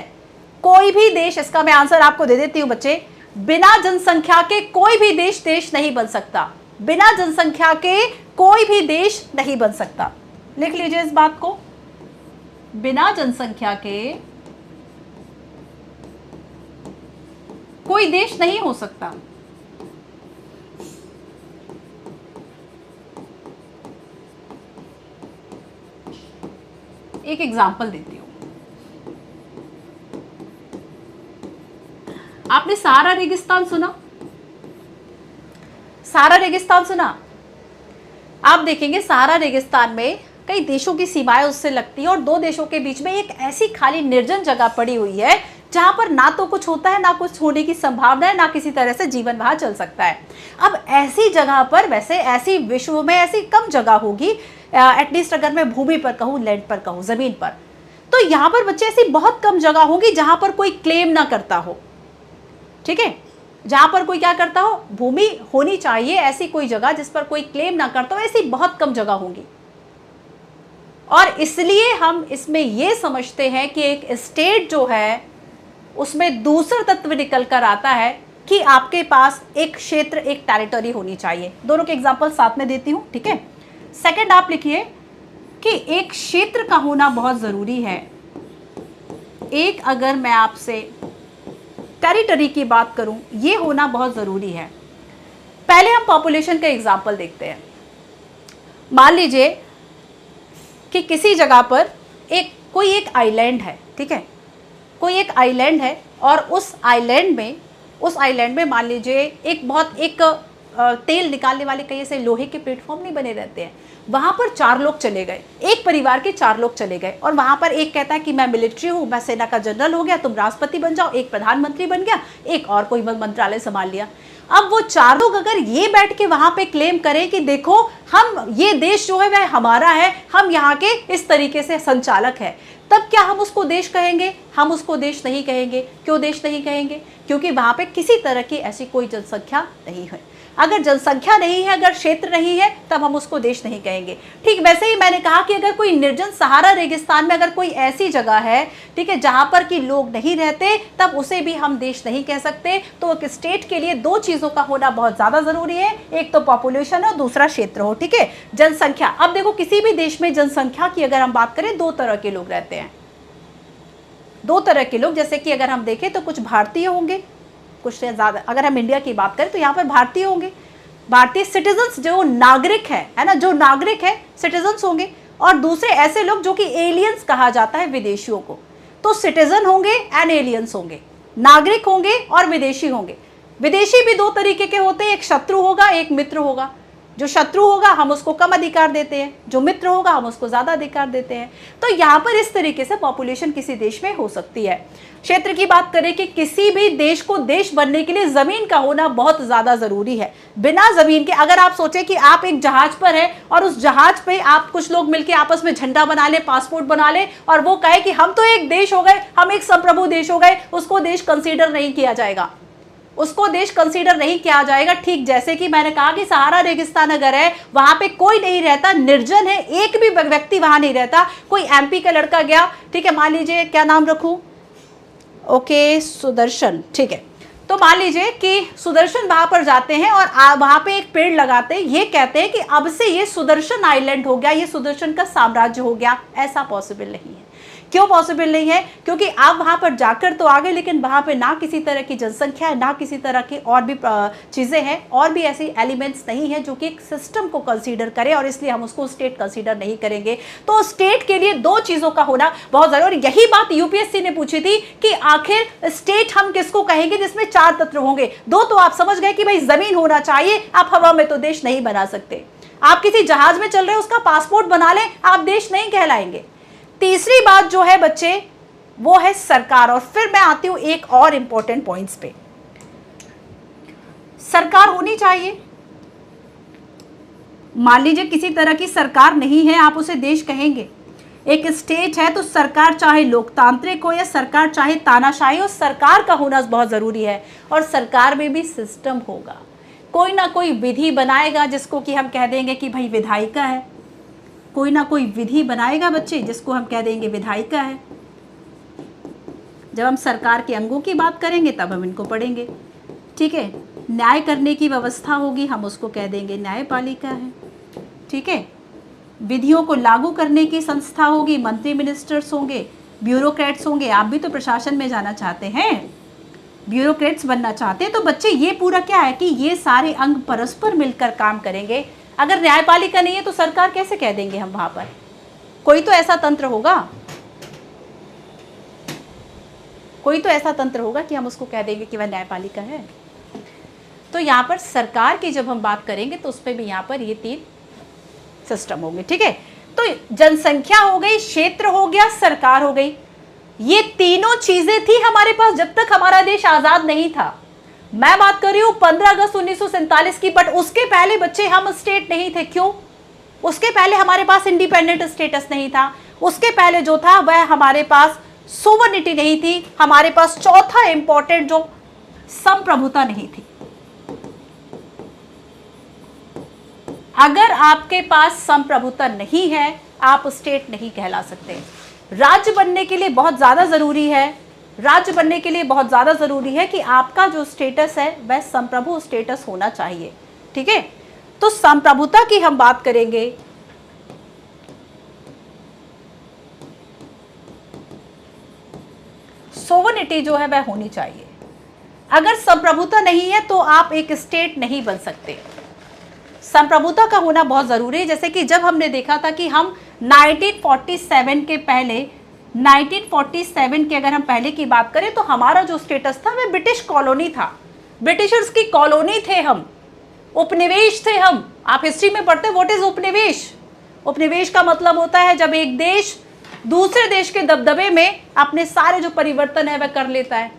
कोई भी देश, इसका मैं आंसर आपको दे देती हूं बच्चे, बिना जनसंख्या के कोई भी देश देश नहीं बन सकता। बिना जनसंख्या के कोई भी देश नहीं बन सकता। लिख लीजिए इस बात को, बिना जनसंख्या के कोई देश नहीं हो सकता। एक एग्जांपल देती हूं। आपने सहारा रेगिस्तान सुना? सहारा रेगिस्तान सुना? आप देखेंगे सहारा रेगिस्तान में कई देशों की सीमाएं उससे लगती है और दो देशों के बीच में एक ऐसी खाली निर्जन जगह पड़ी हुई है जहां पर ना तो कुछ होता है, ना कुछ होने की संभावना है, ना किसी तरह से जीवन वहां चल सकता है। अब ऐसी जगह पर, वैसे ऐसी विश्व में ऐसी कम जगह होगी, एटलीस्ट अगर मैं भूमि पर कहूं, लैंड पर कहूं, जमीन पर, तो यहां पर बच्चे ऐसी बहुत कम जगह होगी जहां पर कोई क्लेम ना करता हो। ठीक है, जहां पर कोई क्या करता हो, भूमि होनी चाहिए ऐसी कोई जगह जिस पर कोई क्लेम ना करता हो, ऐसी बहुत कम जगह होंगी। और इसलिए हम इसमें यह समझते हैं कि एक स्टेट जो है उसमें दूसरा तत्व निकल कर आता है कि आपके पास एक क्षेत्र, एक टेरिटरी होनी चाहिए। दोनों के एग्जांपल साथ में देती हूं, ठीक है। सेकंड आप लिखिए कि एक क्षेत्र का होना बहुत जरूरी है। एक, अगर मैं आपसे टेरिटरी की बात करूं, ये होना बहुत जरूरी है। पहले हम पॉपुलेशन का एग्जांपल देखते हैं। मान लीजिए कि किसी जगह पर कोई एक आइलैंड है, ठीक है, कोई एक आइलैंड है और उस आइलैंड में मान लीजिए एक तेल निकालने वाले कई ऐसे लोहे के प्लेटफॉर्म नहीं बने रहते हैं। वहां पर 4 लोग चले गए, एक परिवार के 4 लोग चले गए और वहां पर एक कहता है कि मैं मिलिट्री हूं, मैं सेना का जनरल हो गया, तुम राष्ट्रपति बन जाओ, एक प्रधानमंत्री बन गया, एक और कोई मंत्रालय संभाल लिया। अब वो 4 लोग अगर ये बैठ के वहां पे क्लेम करें कि देखो हम, ये देश जो है वह हमारा है, हम यहाँ के इस तरीके से संचालक है, तब क्या हम उसको देश कहेंगे? हम उसको देश नहीं कहेंगे। क्यों देश नहीं कहेंगे? क्योंकि वहां पे किसी तरह की ऐसी कोई जनसंख्या नहीं है। अगर जनसंख्या नहीं है, अगर क्षेत्र नहीं है, तब हम उसको देश नहीं कहेंगे। ठीक वैसे ही मैंने कहा कि अगर कोई निर्जन सहारा रेगिस्तान में अगर कोई ऐसी जगह है, ठीक है, जहां पर कि लोग नहीं रहते, तब उसे भी हम देश नहीं कह सकते। तो एक स्टेट के लिए 2 चीजों का होना बहुत ज्यादा जरूरी है, एक तो पॉपुलेशन और दूसरा क्षेत्र हो, ठीक है, जनसंख्या। अब देखो किसी भी देश में जनसंख्या की अगर हम बात करें, 2 तरह के लोग रहते हैं, 2 तरह के लोग। जैसे कि अगर हम देखें तो कुछ भारतीय होंगे, कुछ ज्यादा, अगर हम इंडिया की बात करें तो यहाँ पर भारतीय होंगे, भारतीय सिटीजन्स, जो नागरिक है ना, जो नागरिक है, सिटीजन्स होंगे। और दूसरे ऐसे लोग जो कि एलियंस कहा जाता है विदेशियों को। तो सिटीजन होंगे एंड एलियंस होंगे, नागरिक होंगे और विदेशी होंगे। विदेशी भी 2 तरीके के होते हैं, एक शत्रु होगा, एक मित्र होगा। जो शत्रु होगा हम उसको कम अधिकार देते हैं, जो मित्र होगा हम उसको ज्यादा अधिकार देते हैं। तो यहाँ पर इस तरीके से पॉपुलेशन किसी देश में हो सकती है। क्षेत्र की बात करें कि किसी भी देश को देश बनने के लिए जमीन का होना बहुत ज्यादा जरूरी है। बिना जमीन के, अगर आप सोचे कि आप एक जहाज पर है और उस जहाज पे आप कुछ लोग मिलकर आपस में झंडा बना ले, पासपोर्ट बना ले और वो कहे कि हम तो एक देश हो गए, हम एक संप्रभु देश हो गए, उसको देश कंसीडर नहीं किया जाएगा, उसको देश कंसीडर नहीं किया जाएगा। ठीक जैसे कि मैंने कहा कि सहारा रेगिस्तान अगर है, वहां पे कोई नहीं रहता, निर्जन है, एक भी व्यक्ति वहां नहीं रहता। कोई एमपी का लड़का गया, ठीक है, मान लीजिए क्या नाम रखूं, ओके सुदर्शन, ठीक है, तो मान लीजिए कि सुदर्शन वहां पर जाते हैं और वहां पे एक पेड़ लगाते हैं, ये कहते हैं कि अब से ये सुदर्शन आइलैंड हो गया, ये सुदर्शन का साम्राज्य हो गया। ऐसा पॉसिबल नहीं है। क्यों पॉसिबल नहीं है? क्योंकि आप वहां पर जाकर तो आ गए, लेकिन वहां पे ना किसी तरह की जनसंख्या है, ना किसी तरह की और भी चीजें हैं, और भी ऐसी एलिमेंट्स नहीं है जो कि एक सिस्टम को कंसीडर करे, और इसलिए हम उसको स्टेट कंसीडर नहीं करेंगे। तो स्टेट के लिए 2 चीजों का होना बहुत जरूरी। यही बात यूपीएससी ने पूछी थी कि आखिर स्टेट हम किसको कहेंगे जिसमें 4 तत्व होंगे। 2 तो आप समझ गए कि भाई जमीन होना चाहिए, आप हवा में तो देश नहीं बना सकते। आप किसी जहाज में चल रहे, उसका पासपोर्ट बना ले, आप देश नहीं कहलाएंगे। तीसरी बात जो है बच्चे, वो है सरकार। और फिर मैं आती हूं एक और इंपॉर्टेंट पॉइंट्स पे। सरकार होनी चाहिए। मान लीजिए किसी तरह की सरकार नहीं है, आप उसे देश कहेंगे। एक स्टेट है तो सरकार चाहे लोकतांत्रिक हो या सरकार चाहे तानाशाही हो, सरकार का होना बहुत जरूरी है। और सरकार में भी सिस्टम होगा, कोई ना कोई विधि बनाएगा जिसको कि हम कह देंगे कि भाई विधायिका है, कोई ना कोई विधि बनाएगा बच्चे जिसको हम कह देंगे विधायिका है। जब हम सरकार के अंगों की बात करेंगे तब हम इनको पढ़ेंगे, ठीक है। न्याय करने की व्यवस्था होगी, हम उसको कह देंगे न्यायपालिका है, ठीक है। विधियों को लागू करने की संस्था होगी, मंत्री मिनिस्टर्स होंगे, ब्यूरोक्रेट्स होंगे। आप भी तो प्रशासन में जाना चाहते हैं, ब्यूरोक्रेट्स बनना चाहते हैं, तो बच्चे ये पूरा क्या है कि ये सारे अंग परस्पर मिलकर काम करेंगे। अगर न्यायपालिका नहीं है तो सरकार कैसे कह देंगे हम वहां पर? कोई तो ऐसा तंत्र होगा, कोई तो ऐसा तंत्र होगा कि हम उसको कह देंगे कि वह न्यायपालिका है। तो यहाँ पर सरकार की जब हम बात करेंगे तो उसमें भी यहाँ पर ये 3 सिस्टम होंगे, ठीक है। तो जनसंख्या हो गई, क्षेत्र हो गया, सरकार हो गई। ये तीनों चीजें थी हमारे पास जब तक हमारा देश आजाद नहीं था। मैं बात कर रही हूं 15 अगस्त 1947 की, बट उसके पहले बच्चे हम स्टेट नहीं थे। क्यों? उसके पहले हमारे पास इंडिपेंडेंट स्टेटस नहीं था। उसके पहले जो था वह हमारे पास सोवरेनिटी नहीं थी। हमारे पास चौथा इंपॉर्टेंट जो संप्रभुता नहीं थी। अगर आपके पास संप्रभुता नहीं है, आप स्टेट नहीं कहला सकते। राज्य बनने के लिए बहुत ज्यादा जरूरी है, राज्य बनने के लिए बहुत ज्यादा जरूरी है कि आपका जो स्टेटस है वह संप्रभु स्टेटस होना चाहिए, ठीक है। तो संप्रभुता की हम बात करेंगे। सोवरेनिटी जो है वह होनी चाहिए। अगर संप्रभुता नहीं है तो आप एक स्टेट नहीं बन सकते। संप्रभुता का होना बहुत जरूरी है। जैसे कि जब हमने देखा था कि हम 1947 के पहले, 1947 के अगर हम पहले की बात करें तो हमारा जो स्टेटस था वह ब्रिटिश कॉलोनी था, ब्रिटिशर्स की कॉलोनी थे हम, उपनिवेश थे हम। आप हिस्ट्री में पढ़ते हैं व्हाट इज उपनिवेश। उपनिवेश का मतलब होता है जब एक देश दूसरे देश के दबदबे में अपने सारे जो परिवर्तन है वह कर लेता है।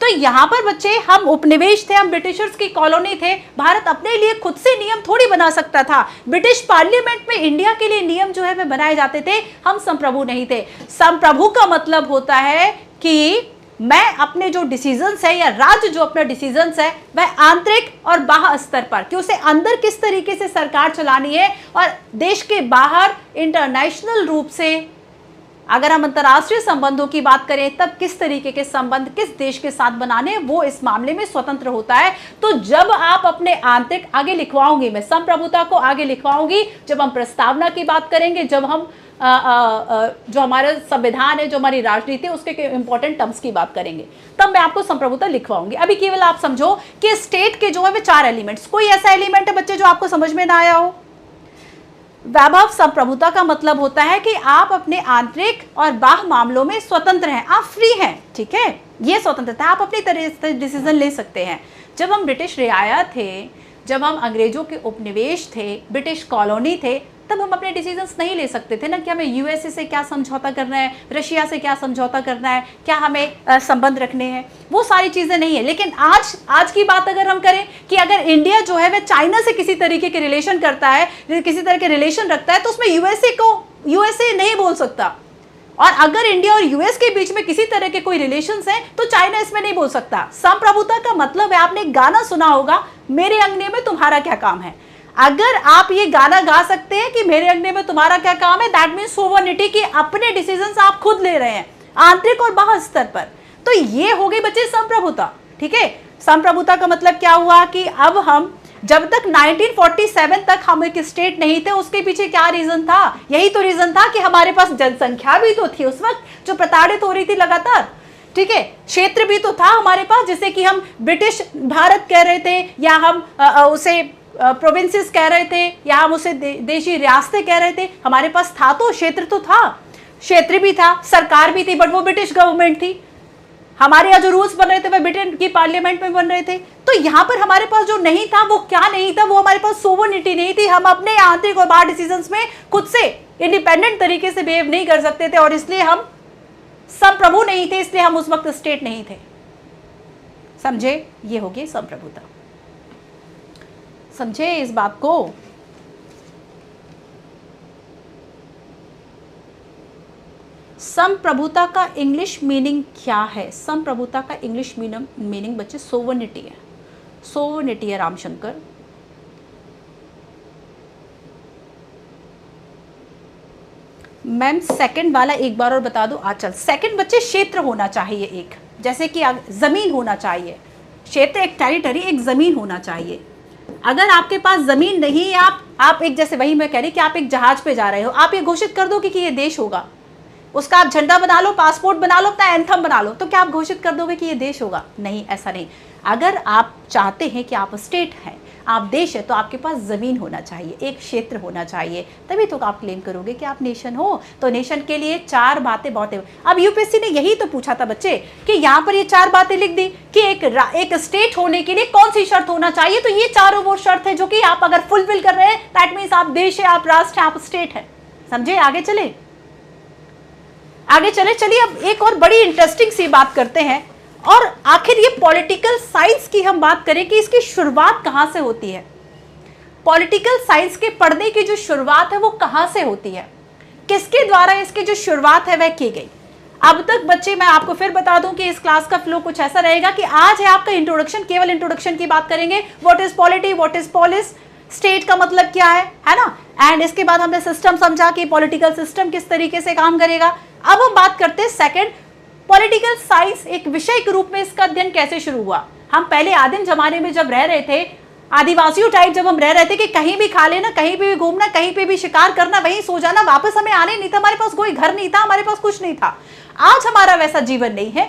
तो यहाँ पर बच्चे हम उपनिवेश थे, हम ब्रिटिशर्स की कॉलोनी थे। भारत अपने लिए खुद से नियम थोड़ी बना सकता था। ब्रिटिश पार्लियामेंट में इंडिया के लिए नियम जो है वह बनाए जाते थे। हम संप्रभु नहीं थे। संप्रभु का मतलब होता है कि मैं अपने जो डिसीजंस है या राज्य जो अपना डिसीजंस है वह आंतरिक और बाह्य स्तर पर, कि उसे अंदर किस तरीके से सरकार चलानी है और देश के बाहर इंटरनेशनल रूप से, अगर हम अंतर्राष्ट्रीय संबंधों की बात करें तब किस तरीके के संबंध किस देश के साथ बनाने, वो इस मामले में स्वतंत्र होता है। तो जब आप अपने आंतरिक, आगे लिखवाऊंगी मैं संप्रभुता को, आगे लिखवाऊंगी जब हम प्रस्तावना की बात करेंगे, जब हम जो हमारा संविधान है, जो हमारी राजनीति है, उसके इंपॉर्टेंट टर्म्स की बात करेंगे, तब मैं आपको संप्रभुता लिखवाऊंगी। अभी केवल आप समझो कि स्टेट के जो है वे 4 एलिमेंट्स। कोई ऐसा एलिमेंट है बच्चे जो आपको समझ में ना आया हो? वैभव, संप्रभुता का मतलब होता है कि आप अपने आंतरिक और बाह्य मामलों में स्वतंत्र हैं, आप फ्री हैं, ठीक है। ये स्वतंत्रता, आप अपनी तरह से डिसीजन ले सकते हैं। जब हम ब्रिटिश रियाया थे, जब हम अंग्रेजों के उपनिवेश थे, ब्रिटिश कॉलोनी थे, तब हम अपने डिसीजंस नहीं ले सकते थे ना कि हमें यूएसए से क्या समझौता करना है, रशिया से क्या समझौता करना है, क्या हमें संबंध रखने हैं, वो सारी चीज़ें नहीं है। लेकिन आज की बात अगर हम करें कि अगर इंडिया जो है वह चाइना से किसी तरीके के रिलेशन करता है, किसी तरह के रिलेशन रखता है, तो उसमें यूएसए नहीं बोल सकता। और अगर इंडिया और यूएस के बीच में किसी तरह के कोई रिलेशंस हैं तो चाइना इसमें नहीं बोल सकता। संप्रभुता का मतलब है, आपने एक गाना सुना होगा, मेरे अंगने में तुम्हारा क्या काम है। अगर आप ये गाना गा सकते हैं कि मेरे अंगने में तुम्हारा क्या काम है, दैट मीन्स सोवरेनिटी, कि अपने डिसीजंस आप खुद ले रहे हैं आंतरिक और बाह्य स्तर पर। तो ये हो गई बच्चे संप्रभुता, ठीक है। संप्रभुता का मतलब क्या हुआ कि अब हम, जब तक 1947 तक हम एक स्टेट नहीं थे, उसके पीछे क्या रीजन था? यही तो रीजन था कि हमारे पास जनसंख्या भी तो थी उस वक्त जो प्रताड़ित हो रही थी लगातार, ठीक है। क्षेत्र भी तो था हमारे पास, जिसे कि हम ब्रिटिश भारत कह रहे थे, या हम उसे प्रोविंसेस कह रहे थे, या हम उसे देशी रियासतें कह रहे थे। हमारे पास था तो क्षेत्र, तो था, क्षेत्र भी था, सरकार भी थी, बट वो ब्रिटिश गवर्नमेंट थी। हमारे यहाँ जो रूल्स बन रहे थे वह ब्रिटेन की पार्लियामेंट में बन रहे थे। तो यहाँ पर हमारे पास जो नहीं था वो क्या नहीं था? वो हमारे पास सोवरेनिटी नहीं थी। हम अपने आंतरिक और बाहर डिसीजंस में खुद से इंडिपेंडेंट तरीके से बिहेव नहीं कर सकते थे, और इसलिए हम संप्रभु नहीं थे, इसलिए हम उस वक्त स्टेट नहीं थे। समझे? ये होगी संप्रभुता। समझे इस बात को? संप्रभुता का इंग्लिश मीनिंग क्या है? संप्रभुता का इंग्लिश मीनिंग बच्चे सोवरेनिटी है। सोवर्निटी है रामशंकर। मैम सेकंड वाला एक बार और बता दो। आचल सेकंड बच्चे क्षेत्र होना चाहिए एक, जैसे कि जमीन होना चाहिए। क्षेत्र एक टेरिटरी, एक जमीन होना चाहिए। अगर आपके पास जमीन नहीं है, आप एक, जैसे वही मैं कह रही कि आप एक जहाज पे जा रहे हो, आप ये घोषित कर दो कि ये देश होगा, उसका आप झंडा बना लो, पासपोर्ट बना लो, अपना एंथम बना लो, तो क्या आप घोषित कर दोगे कि ये देश होगा? नहीं, ऐसा नहीं। अगर आप चाहते हैं कि आप स्टेट हैं, आप देश है, तो आपके पास जमीन होना चाहिए, एक क्षेत्र होना चाहिए, तभी तो आप क्लेम करोगे कि आप नेशन हो। तो नेशन के लिए 4 बातें बहुत है। अब यूपीएससी ने यही तो पूछा था बच्चे कि यहाँ पर ये 4 बातें लिख दी कि एक स्टेट होने के लिए कौन सी शर्त होना चाहिए। तो ये चारों वो शर्त है जो कि आप अगर फुलफिल कर रहे हैं, दैट मीन्स आप देश है, आप राष्ट्र है, आप स्टेट है। समझे? आगे चले, आगे चले। चलिए अब एक और बड़ी इंटरेस्टिंग सी बात करते हैं, और आखिर ये पॉलिटिकल साइंस की हम बात करें कि इसकी शुरुआत कहां से होती है। पॉलिटिकल साइंस के पढ़ने की जो शुरुआत है वो कहां से होती है, किसके द्वारा इसकी जो शुरुआत है वह की गई। अब तक बच्चे, मैं आपको फिर बता दूं कि इस क्लास का फ्लो कुछ ऐसा रहेगा कि आज है आपका इंट्रोडक्शन, केवल इंट्रोडक्शन की बात करेंगे। What is polity, what is polis, state का मतलब क्या है ना। एंड इसके बाद हमने सिस्टम समझा कि पॉलिटिकल सिस्टम किस तरीके से काम करेगा। अब हम बात करते हैं सेकंड, पॉलिटिकल साइंस एक विषय के रूप में इसका अध्ययन कैसे शुरू हुआ। हम पहले आदिम जमाने में जब रह रहे थे, आदिवासियों टाइप जब हम रह रहे थे कि कहीं भी खा लेना, कहीं भी घूमना, कहीं पे भी शिकार करना, वहीं सो जाना, वापस हमें आने नहीं था, हमारे पास कोई घर नहीं था, हमारे पास कुछ नहीं था। आज हमारा वैसा जीवन नहीं है।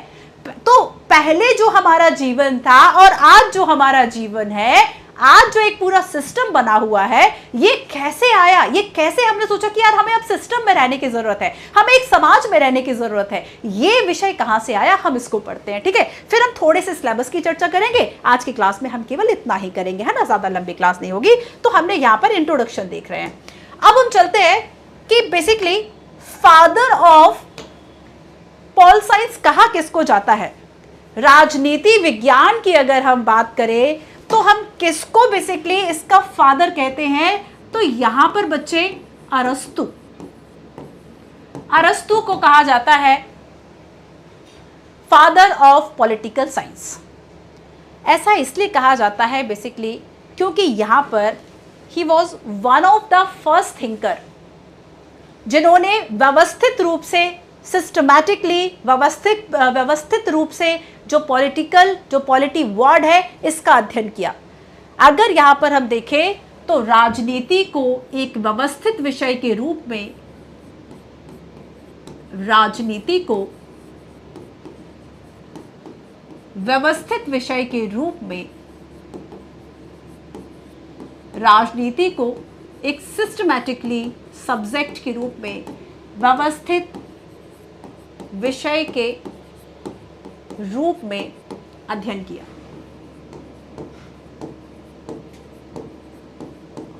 तो पहले जो हमारा जीवन था और आज जो हमारा जीवन है, आज जो एक पूरा सिस्टम बना हुआ है, ये कैसे आया, ये कैसे हमने सोचा कि यार हमें अब सिस्टम में रहने की जरूरत है, हमें एक समाज में रहने की जरूरत है, ये विषय कहां से आया, हम इसको पढ़ते हैं। ठीक है, फिर हम थोड़े से सिलेबस की चर्चा करेंगे। आज की क्लास में हम केवल इतना ही करेंगे, है ना, ज्यादा लंबी क्लास नहीं होगी। तो हमने यहां पर इंट्रोडक्शन देख रहे हैं। अब हम चलते हैं कि basically father of pol science कहा किसको जाता है। राजनीति विज्ञान की अगर हम बात करें तो हम किसको बेसिकली इसका फादर कहते हैं। तो यहां पर बच्चे अरस्तु, अरस्तु को कहा जाता है फादर ऑफ पॉलिटिकल साइंस। ऐसा इसलिए कहा जाता है बेसिकली क्योंकि यहां पर he was one of the first thinker जिन्होंने व्यवस्थित रूप से, सिस्टमैटिकली व्यवस्थित रूप से जो पॉलिटी वर्ड है इसका अध्ययन किया। अगर यहां पर हम देखें तो राजनीति को एक व्यवस्थित विषय के रूप में, राजनीति को व्यवस्थित विषय के रूप में, राजनीति को एक सिस्टमैटिकली सब्जेक्ट के रूप में, व्यवस्थित विषय के रूप में अध्ययन किया।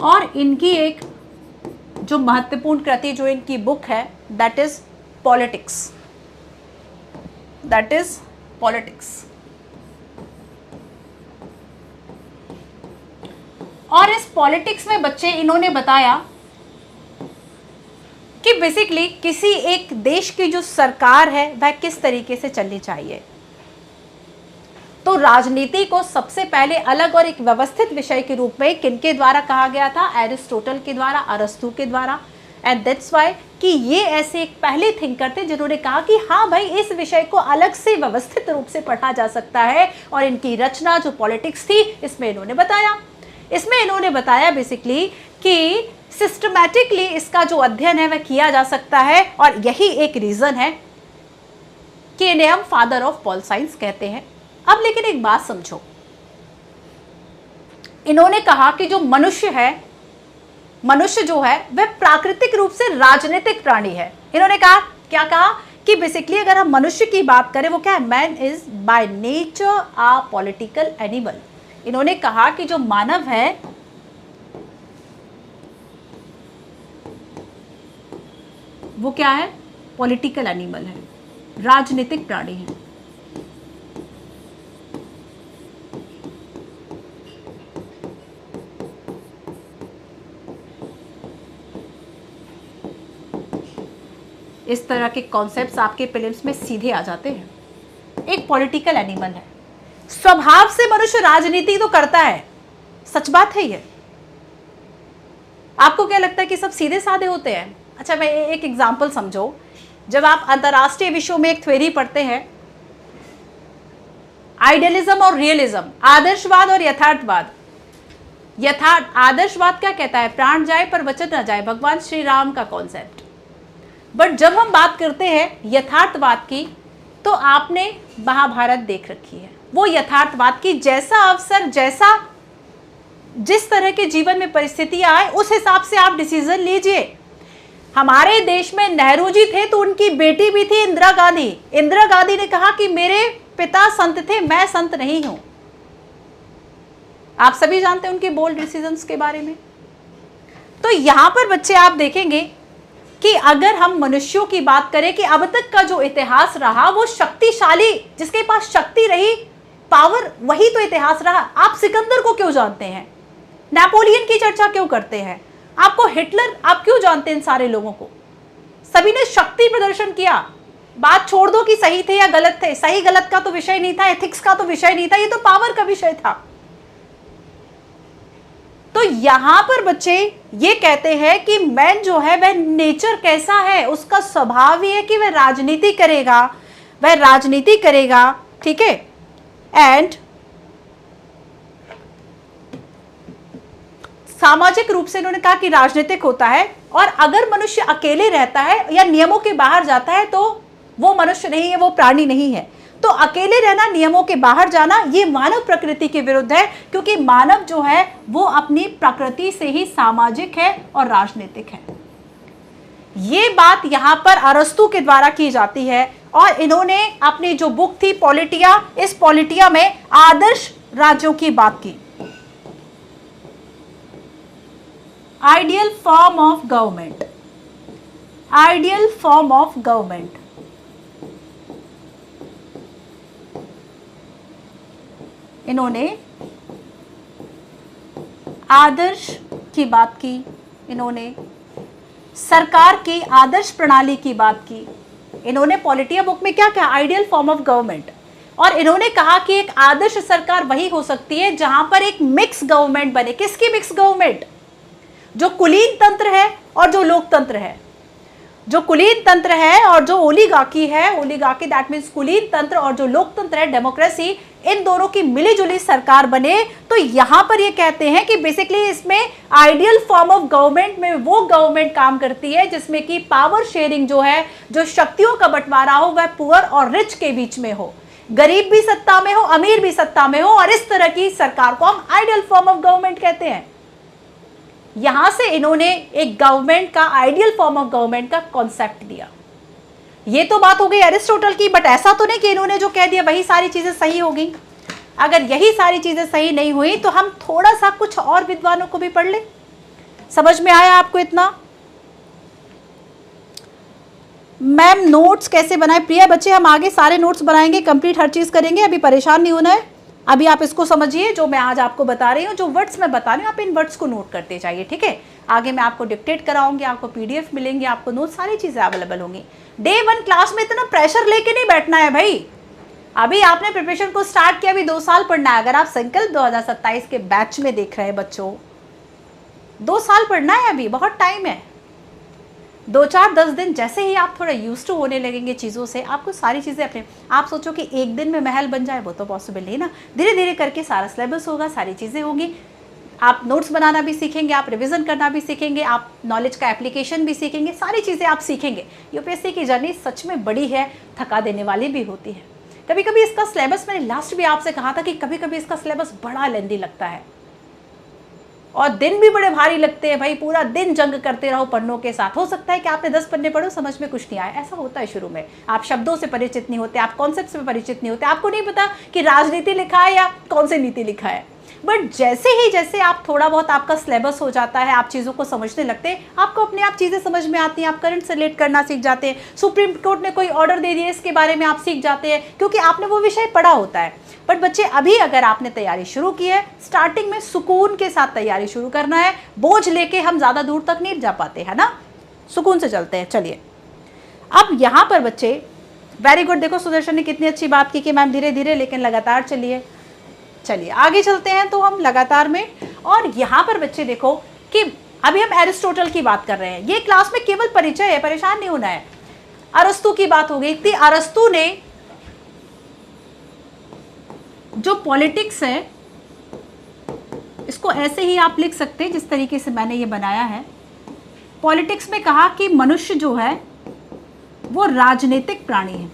और इनकी एक जो महत्वपूर्ण कृति, जो इनकी बुक है, that is politics, that is politics. और इस पॉलिटिक्स में बच्चे इन्होंने बताया कि बेसिकली किसी एक देश की जो सरकार है वह किस तरीके से चलनी चाहिए। तो राजनीति को सबसे पहले अलग और एक व्यवस्थित विषय के रूप में किनके द्वारा कहा गया था? एरिस्टोटल के द्वारा, अरस्तु के द्वारा। एंड दैट्स व्हाई कि ये ऐसे एक पहले थिंकर थे जिन्होंने कहा कि हाँ भाई, इस विषय को अलग से व्यवस्थित रूप से पढ़ा जा सकता है। और इनकी रचना जो पॉलिटिक्स थी, इसमें इन्होंने बताया बेसिकली कि सिस्टमैटिकली इसका जो अध्ययन है वह किया जा सकता है। और यही एक रीजन है कि इन्हें हम फादर ऑफ पॉल साइंस कहते हैं। अब लेकिन एक बात समझो, इन्होंने कहा कि जो मनुष्य जो है वह प्राकृतिक रूप से राजनीतिक प्राणी है। इन्होंने कहा, क्या कहा कि बेसिकली अगर हम मनुष्य की बात करें, वो क्या है? Man is by nature a political animal. इन्होंने कहा कि जो मानव है वो क्या है? पॉलिटिकल एनिमल है, राजनीतिक प्राणी है। इस तरह के कॉन्सेप्ट्स आपके प्रीलिम्स में सीधे आ जाते हैं। एक पॉलिटिकल एनिमल है, स्वभाव से मनुष्य राजनीति तो करता है, सच बात है ये। आपको क्या लगता है कि सब सीधे साधे होते हैं? अच्छा, मैं एक एग्जांपल समझो। जब आप अंतरराष्ट्रीय विषयों में एक थ्योरी पढ़ते हैं, आइडियलिज्म और रियलिज्म, आदर्शवाद और यथार्थवाद। आदर्शवाद क्या कहता है? प्राण जाए पर वचन न जाए, भगवान श्री राम का कॉन्सेप्ट। बट जब हम बात करते हैं यथार्थवाद की, तो आपने महाभारत देख रखी है। वो यथार्थवाद की जैसा अवसर, जैसा जिस तरह के जीवन में परिस्थितियां आए, उस हिसाब से आप डिसीजन लीजिए। हमारे देश में नेहरू जी थे तो उनकी बेटी भी थी इंदिरा गांधी। इंदिरा गांधी ने कहा कि मेरे पिता संत थे, मैं संत नहीं हूं। आप सभी जानते हैं उनके बोल्ड डिसीजंस के बारे में। तो यहां पर बच्चे आप देखेंगे कि अगर हम मनुष्यों की बात करें कि अब तक का जो इतिहास रहा वो शक्तिशाली, जिसके पास शक्ति रही, पावर, वही तो इतिहास रहा। आप सिकंदर को क्यों जानते हैं? नेपोलियन की चर्चा क्यों करते हैं? आपको हिटलर, आप क्यों जानते हैं इन सारे लोगों को? सभी ने शक्ति प्रदर्शन किया। बात छोड़ दो कि सही थे या गलत थे, सही गलत का तो विषय नहीं था, एथिक्स का तो विषय नहीं था, ये तो पावर का विषय था। तो यहां पर बच्चे ये कहते हैं कि मैन जो है वह नेचर कैसा है, उसका स्वभाव ही है कि वह राजनीति करेगा, वह राजनीति करेगा, ठीक है। एंड सामाजिक रूप से इन्होंने कहा कि राजनीतिक होता है, और अगर मनुष्य अकेले रहता है या नियमों के बाहर जाता है तो वो मनुष्य नहीं है, वो प्राणी नहीं है। तो अकेले रहना, नियमों के बाहर जाना, ये मानव प्रकृति के विरुद्ध है, क्योंकि मानव जो है वो अपनी प्रकृति से ही सामाजिक है और राजनीतिक है। ये बात यहां पर अरस्तु के द्वारा की जाती है, और इन्होंने अपनी जो बुक थी पॉलिटिया, इस पॉलिटिया में आदर्श राज्यों की बात की। Ideal form of government, ideal form of government. इन्होंने आदर्श की बात की, इन्होंने सरकार की आदर्श प्रणाली की बात की। इन्होंने पॉलिटिया बुक में क्या कहा? Ideal form of government. और इन्होंने कहा कि एक आदर्श सरकार वही हो सकती है जहां पर एक मिक्स गवर्नमेंट बने। किसकी मिक्स गवर्नमेंट? जो कुलीन तंत्र है और जो लोकतंत्र है। जो कुलीन तंत्र है और जो ओलिगार्की है, ओलिगार्की दैट मीन्स कुलीन तंत्र, और जो लोकतंत्र है डेमोक्रेसी, इन दोनों की मिलीजुली सरकार बने। तो यहां पर ये कहते हैं कि बेसिकली इसमें आइडियल फॉर्म ऑफ गवर्नमेंट में वो गवर्नमेंट काम करती है जिसमें कि पावर शेयरिंग जो है, जो शक्तियों का बंटवारा हो, वह पुअर और रिच के बीच में हो, गरीब भी सत्ता में हो, अमीर भी सत्ता में हो, और इस तरह की सरकार को हम आइडियल फॉर्म ऑफ गवर्नमेंट कहते हैं। यहां से इन्होंने एक गवर्नमेंट का, आइडियल फॉर्म ऑफ गवर्नमेंट का कॉन्सेप्ट दिया। ये तो बात हो गई अरिस्टोटल की, बट ऐसा तो नहीं कि इन्होंने जो कह दिया वही सारी चीजें सही हो गई। अगर यही सारी चीजें सही नहीं हुई तो हम थोड़ा सा कुछ और विद्वानों को भी पढ़ ले। समझ में आया आपको इतना? मैम नोट्स कैसे बनाए? प्रिया बच्चे, हम आगे सारे नोट्स बनाएंगे, कंप्लीट हर चीज करेंगे, अभी परेशान नहीं होना है। अभी आप इसको समझिए जो मैं आज आपको बता रही हूँ, जो वर्ड्स मैं बता रही हूँ, आप इन वर्ड्स को नोट करते जाइए, ठीक है। आगे मैं आपको डिक्टेट कराऊंगी, आपको पीडीएफ मिलेंगे, आपको नोट, सारी चीजें अवेलेबल होंगी। डे 1 क्लास में इतना प्रेशर लेके नहीं बैठना है भाई। अभी आपने प्रिपरेशन को स्टार्ट किया, अभी 2 साल पढ़ना है। अगर आप संकल्प 2027 के बैच में देख रहे हैं बच्चों, 2 साल पढ़ना है, अभी बहुत टाइम है। 2-4-10 दिन जैसे ही आप थोड़ा यूज टू होने लगेंगे चीज़ों से, आपको सारी चीज़ें अपने, आप सोचो कि एक दिन में महल बन जाए, वो तो पॉसिबल नहीं ना। धीरे धीरे करके सारा सिलेबस होगा, सारी चीज़ें होंगी, आप नोट्स बनाना भी सीखेंगे, आप रिवीजन करना भी सीखेंगे, आप नॉलेज का एप्लीकेशन भी सीखेंगे, सारी चीज़ें आप सीखेंगे। यूपीएससी की जर्नी सच में बड़ी है, थका देने वाली भी होती है। कभी कभी इसका सिलेबस, मैंने लास्ट भी आपसे कहा था कि कभी कभी इसका सिलेबस बड़ा लेंदी लगता है, और दिन भी बड़े भारी लगते हैं भाई। पूरा दिन जंग करते रहो पन्नों के साथ। हो सकता है कि आपने 10 पन्ने पढ़ो, समझ में कुछ नहीं आया, ऐसा होता है शुरू में। आप शब्दों से परिचित नहीं होते, आप कॉन्सेप्ट से परिचित नहीं होते, आपको नहीं पता कि राजनीति लिखा है या कौन सी नीति लिखा है। बट जैसे आप थोड़ा बहुत, आपका सिलेबस हो जाता है, आप चीज़ों को समझने लगते हैं, आपको अपने आप चीज़ें समझ में आती हैं, आप करंट से रिलेट करना सीख जाते हैं। सुप्रीम कोर्ट ने कोई ऑर्डर दे दिया, इसके बारे में आप सीख जाते हैं, क्योंकि आपने वो विषय पढ़ा होता है। बट बच्चे, अभी अगर आपने तैयारी शुरू की है, स्टार्टिंग में सुकून के साथ तैयारी शुरू करना है। बोझ लेके हम ज़्यादा दूर तक नहीं जा पाते, है ना। सुकून से चलते हैं। चलिए, अब यहाँ पर बच्चे, वेरी गुड। देखो सुदर्शन ने कितनी अच्छी बात की कि मैम धीरे धीरे लेकिन लगातार चलिए। चलिए आगे चलते हैं तो हम लगातार में, और यहाँ पर बच्चे देखो कि अभी हम एरिस्टोटल की बात कर रहे हैं। ये क्लास में केवल परिचय है, परेशान नहीं होना है। अरस्तु की बात हो गई थी। अरस्तु ने जो पॉलिटिक्स है, इसको ऐसे ही आप लिख सकते हैं जिस तरीके से मैंने ये बनाया है। पॉलिटिक्स में कहा कि मनुष्य जो है वो राजनीतिक प्राणी है।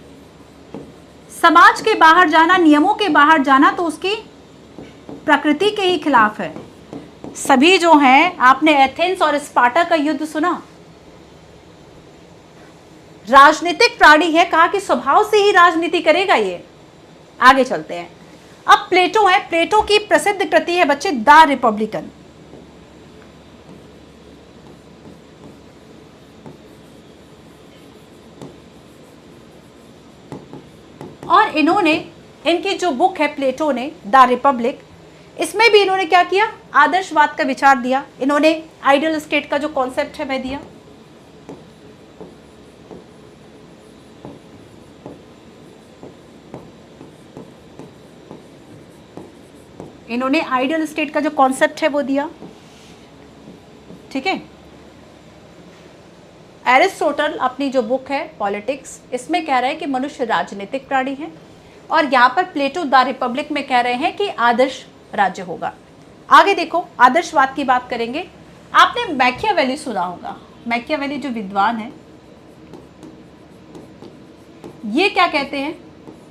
समाज के बाहर जाना, नियमों के बाहर जाना तो उसकी प्रकृति के ही खिलाफ है। सभी जो हैं, आपने एथेंस और स्पार्टा का युद्ध सुना, राजनीतिक प्राणी है, कहा कि स्वभाव से ही राजनीति करेगा ये। आगे चलते हैं। अब प्लेटो है। प्लेटो की प्रसिद्ध कृति है बच्चे द रिपब्लिकन। और इन्होंने, इनकी जो बुक है प्लेटो ने द रिपब्लिक, इसमें भी इन्होंने क्या किया, आदर्शवाद का विचार दिया। इन्होंने आइडियल स्टेट का जो कॉन्सेप्ट है वह दिया। इन्होंने आइडियल स्टेट का जो कॉन्सेप्ट है वो दिया। ठीक है। एरिस्टोटल अपनी जो बुक है पॉलिटिक्स, इसमें कह रहे हैं कि मनुष्य राजनीतिक प्राणी है, और यहाँ पर प्लेटो द रिपब्लिक में कह रहे हैं कि आदर्श राज्य होगा। आगे देखो, आदर्शवाद की बात करेंगे। आपने मैकियावेली सुना होगा। मैकियावेली जो विद्वान है, ये क्या कहते हैं,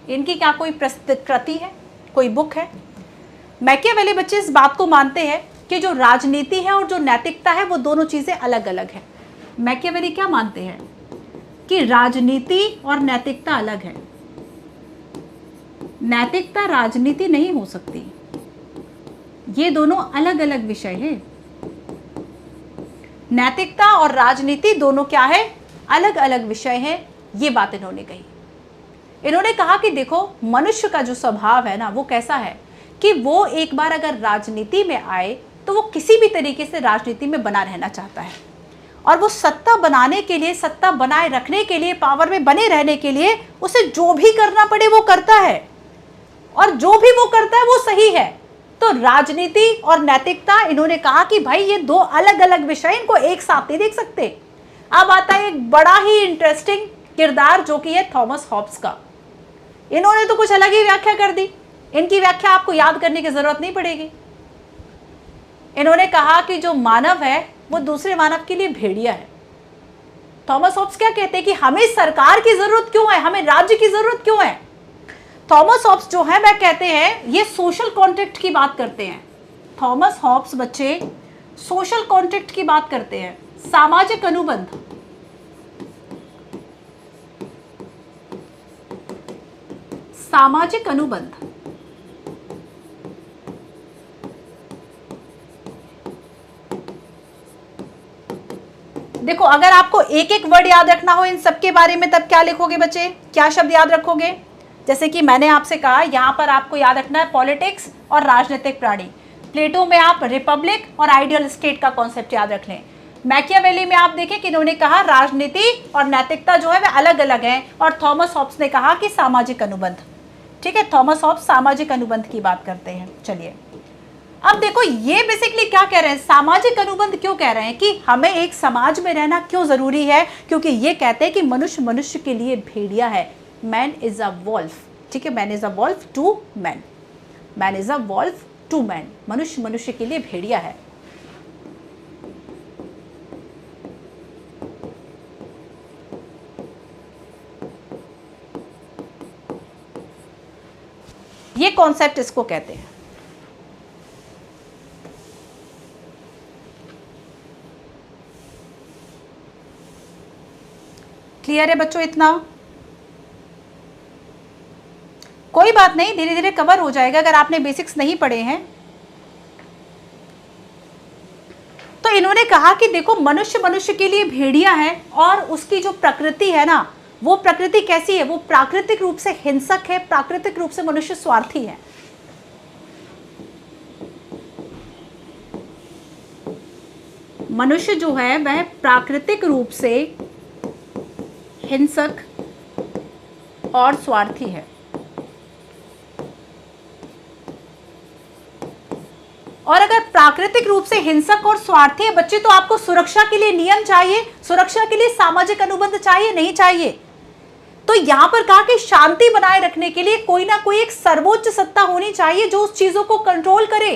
इनकी क्या कोई प्रस्तुत कृति है, कोई बुक है? मैकियावेली बच्चे इस बात को मानते हैं कि जो राजनीति है और जो नैतिकता है वो दोनों चीजें अलग अलग है। मैकियावेली क्या मानते हैं कि राजनीति और नैतिकता अलग है। नैतिकता राजनीति नहीं हो सकती, ये दोनों अलग अलग विषय हैं। नैतिकता और राजनीति दोनों क्या है, अलग अलग विषय हैं। ये बात इन्होंने कही। इन्होंने कहा कि देखो, मनुष्य का जो स्वभाव है ना, वो कैसा है कि वो एक बार अगर राजनीति में आए तो वो किसी भी तरीके से राजनीति में बना रहना चाहता है, और वो सत्ता बनाने के लिए, सत्ता बनाए रखने के लिए, पावर में बने रहने के लिए उसे जो भी करना पड़े वो करता है, और जो भी वो करता है वो सही है। तो राजनीति और नैतिकता, इन्होंने कहा कि भाई ये दो अलग अलग विषय, इनको एक साथ नहीं देख सकते। अब आता है एक बड़ा ही इंटरेस्टिंग किरदार जो कि है थॉमस हॉब्स का। इन्होंने तो कुछ अलग ही व्याख्या कर दी। इनकी व्याख्या आपको याद करने की जरूरत नहीं पड़ेगी। इन्होंने कहा कि जो मानव है वो दूसरे मानव के लिए भेड़िया है। थॉमस हॉब्स क्या कहते हैं कि हमें सरकार की जरूरत क्यों है, हमें राज्य की जरूरत क्यों है? थॉमस हॉब्स जो है वह कहते हैं, ये सोशल कॉन्ट्रैक्ट की बात करते हैं। थॉमस हॉब्स बच्चे सोशल कॉन्ट्रैक्ट की बात करते हैं, सामाजिक अनुबंध। सामाजिक अनुबंध। देखो, अगर आपको एक एक वर्ड याद रखना हो इन सब के बारे में, तब क्या लिखोगे बच्चे, क्या शब्द याद रखोगे? जैसे कि मैंने आपसे कहा, यहां पर आपको याद रखना है पॉलिटिक्स और राजनीतिक प्राणी। प्लेटो में आप रिपब्लिक और आइडियल स्टेट का कॉन्सेप्ट याद रख लें। मैकियावेली में आप देखें कि इन्होंने कहा राजनीति और नैतिकता जो है वे अलग अलग हैं, और थॉमस हॉब्स ने कहा कि सामाजिक अनुबंध। ठीक है, थॉमस हॉब्स सामाजिक अनुबंध की बात करते हैं। चलिए, अब देखो ये बेसिकली क्या कह रहे हैं, सामाजिक अनुबंध क्यों कह रहे हैं कि हमें एक समाज में रहना क्यों जरूरी है? क्योंकि ये कहते हैं कि मनुष्य मनुष्य के लिए भेड़िया है। Man is a wolf. ठीक है, man is a wolf to man. Man is a wolf to man. मनुष्य मनुष्य के लिए भेड़िया है। ये कॉन्सेप्ट इसको कहते हैं। क्लियर है बच्चों? इतना कोई बात नहीं, धीरे धीरे कवर हो जाएगा अगर आपने बेसिक्स नहीं पढ़े हैं। तो इन्होंने कहा कि देखो, मनुष्य मनुष्य के लिए भेड़िया है, और उसकी जो प्रकृति है ना, वो प्रकृति कैसी है, वो प्राकृतिक रूप से हिंसक है, प्राकृतिक रूप से मनुष्य स्वार्थी है। मनुष्य जो है वह प्राकृतिक रूप से हिंसक और स्वार्थी है। और अगर प्राकृतिक रूप से हिंसक और स्वार्थी है बच्चे, तो आपको सुरक्षा के लिए नियम चाहिए, सुरक्षा के लिए सामाजिक अनुबंध चाहिए, नहीं चाहिए? तो यहां पर कहा कि शांति बनाए रखने के लिए कोई ना कोई एक सर्वोच्च सत्ता होनी चाहिए जो उस चीजों को कंट्रोल करे।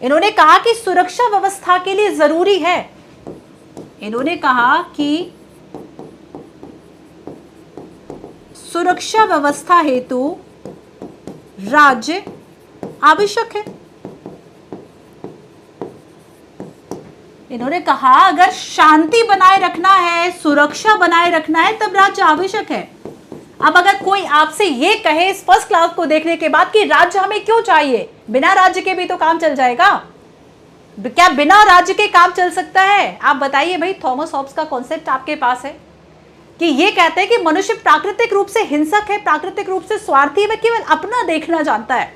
इन्होंने कहा कि सुरक्षा व्यवस्था के लिए जरूरी है, इन्होंने कहा कि सुरक्षा व्यवस्था हेतु राज्य आवश्यक है। इन्होंने कहा अगर शांति बनाए रखना है, सुरक्षा बनाए रखना है, तब राज्य आवश्यक है। अब अगर कोई आपसे ये कहे इस फर्स्ट क्लास को देखने के बाद कि राज्य हमें क्यों चाहिए, बिना राज्य के भी तो काम चल जाएगा, क्या बिना राज्य के काम चल सकता है? आप बताइए भाई। थॉमस हॉब्स का कॉन्सेप्ट आपके पास है कि ये कहते हैं कि मनुष्य प्राकृतिक रूप से हिंसक है, प्राकृतिक रूप से स्वार्थी है, वह केवल अपना देखना जानता है।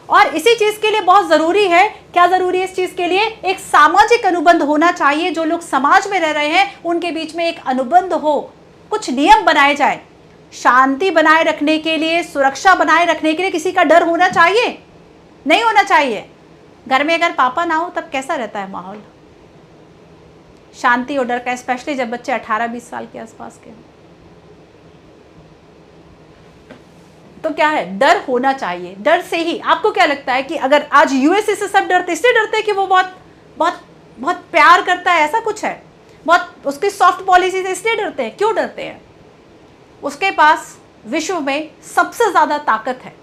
और इसी चीज के लिए बहुत जरूरी है, क्या जरूरी है इस चीज के लिए? एक सामाजिक अनुबंध होना चाहिए। जो लोग समाज में रह रहे हैं उनके बीच में एक अनुबंध हो, कुछ नियम बनाए जाए। शांति बनाए रखने के लिए, सुरक्षा बनाए रखने के लिए किसी का डर होना चाहिए? नहीं होना चाहिए। घर में अगर पापा ना हो तब कैसा रहता है माहौल? शांति और डर का, स्पेशली जब बच्चे 18-20 साल के आसपास के। तो क्या है, डर होना चाहिए। डर से ही आपको क्या लगता है कि अगर आज यूएसए से सब डरते, इसलिए डरते हैं कि वो बहुत बहुत बहुत प्यार करता है, ऐसा कुछ है, बहुत उसकी सॉफ्ट पॉलिसी से इसलिए डरते हैं। क्यों डरते हैं? उसके पास विश्व में सबसे ज्यादा ताकत है।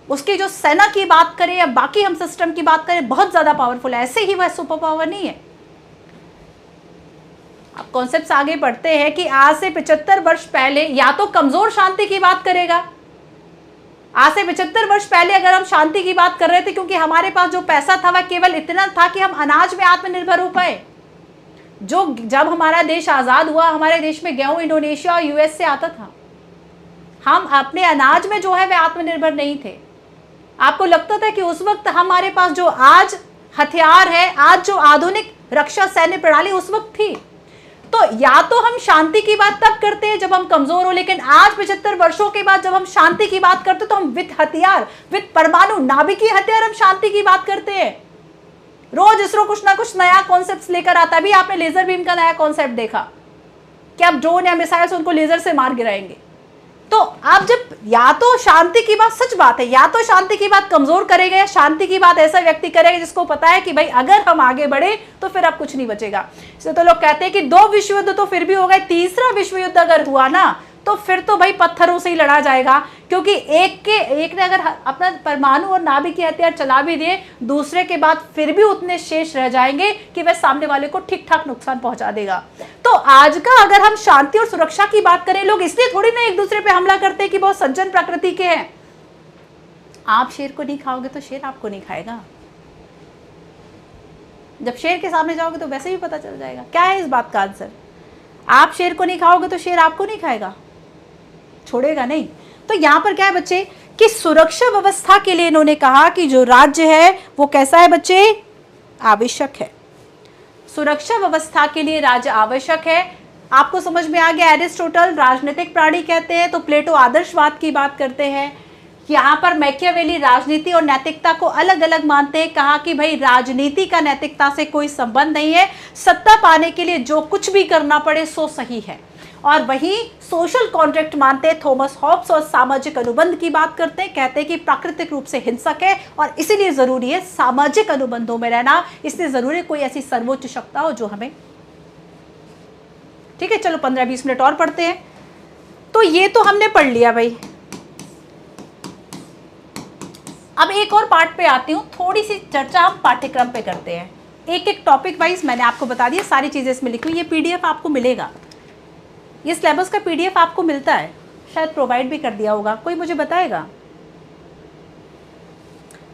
उसकी जो सेना की बात करें या बाकी हम सिस्टम की बात करें, बहुत ज्यादा पावरफुल है। ऐसे ही वह सुपर पावर नहीं है। अब कॉन्सेप्ट्स आगे बढ़ते हैं कि आज से 75 वर्ष पहले या तो कमजोर शांति की बात करेगा। आज से 75 वर्ष पहले अगर हम शांति की बात कर रहे थे, क्योंकि हमारे पास जो पैसा था वह केवल इतना था कि हम अनाज में आत्मनिर्भर हो पाए। जो जब हमारा देश आजाद हुआ, हमारे देश में गेहूं इंडोनेशिया और यूएस से आता था। हम अपने अनाज में जो है वह आत्मनिर्भर नहीं थे। आपको लगता था कि उस वक्त हमारे पास जो आज हथियार है, आज जो आधुनिक रक्षा सैन्य प्रणाली उस वक्त थी। तो या तो हम शांति की बात तब करते हैं जब हम कमजोर हो, लेकिन आज 75 वर्षों के बाद जब हम शांति की बात करते हैं तो हम विद हथियार, विद परमाणु नाभिकीय हथियार हम शांति की बात करते हैं। रोज इसरो कुछ ना कुछ नया कॉन्सेप्ट लेकर आता है। अभी आपने लेजर बीम का नया कॉन्सेप्ट देखा कि आप ड्रोन या मिसाइल से उनको लेजर से मार गिराएंगे। तो आप जब या तो शांति की बात, सच बात है, या तो शांति की बात कमजोर करेगा या शांति की बात ऐसा व्यक्ति करेगा जिसको पता है कि भाई अगर हम आगे बढ़े तो फिर अब कुछ नहीं बचेगा। इसलिए तो लोग कहते हैं कि 2 विश्व युद्ध तो फिर भी हो गए, तीसरा विश्व युद्ध अगर हुआ ना तो फिर तो भाई पत्थरों से ही लड़ा जाएगा। क्योंकि एक ने अगर अपना परमाणु और नाभिकीय हथियार चला भी दिए, दूसरे के बाद फिर भी उतने शेष रह जाएंगे कि वह सामने वाले को ठीक ठाक नुकसान पहुंचा देगा। तो आज का अगर हम शांति और सुरक्षा की बात करें, लोग इसलिए थोड़ी ना एक दूसरे पे हमला करते हैं कि बहुत सज्जन प्रकृति के हैं। आप शेर को नहीं खाओगे तो शेर आपको नहीं खाएगा। जब शेर के सामने जाओगे तो वैसे भी पता चल जाएगा। क्या है इस बात का आंसर? आप शेर को नहीं खाओगे तो शेर आपको नहीं खाएगा, छोड़ेगा नहीं। तो यहां पर क्या है बच्चे कि सुरक्षा व्यवस्था के लिए इन्होंने कहा कि जो राज्य है वो कैसा है बच्चे? आवश्यक है। सुरक्षा व्यवस्था के लिए राज्य आवश्यक है। आपको समझ में आ गया? एरिस्टोटल राजनीतिक प्राणी कहते हैं, तो प्लेटो आदर्शवाद की बात करते हैं। यहाँ पर मैकियावेली राजनीति और नैतिकता को अलग अलग मानते हैं। कहा कि भाई राजनीति का नैतिकता से कोई संबंध नहीं है, सत्ता पाने के लिए जो कुछ भी करना पड़े सो सही है। और वही सोशल कॉन्ट्रैक्ट मानते हैं थॉमस हॉब्स, और सामाजिक अनुबंध की बात करते हैं। कहते हैं कि प्राकृतिक रूप से हिंसक है और इसीलिए जरूरी है सामाजिक अनुबंधों में रहना। इसलिए जरूरी है कोई ऐसी सर्वोच्च सत्ता हो जो हमें, ठीक है। चलो 15-20 मिनट और पढ़ते हैं। तो ये तो हमने पढ़ लिया भाई। अब एक और पार्ट पे आती हूँ, थोड़ी सी चर्चा हम पाठ्यक्रम पे करते हैं। एक एक टॉपिक वाइज मैंने आपको बता दिया, सारी चीजें इसमें लिखी हुई। ये पीडीएफ आपको मिलेगा, ये सिलेबस का पीडीएफ आपको मिलता है, शायद प्रोवाइड भी कर दिया होगा, कोई मुझे बताएगा।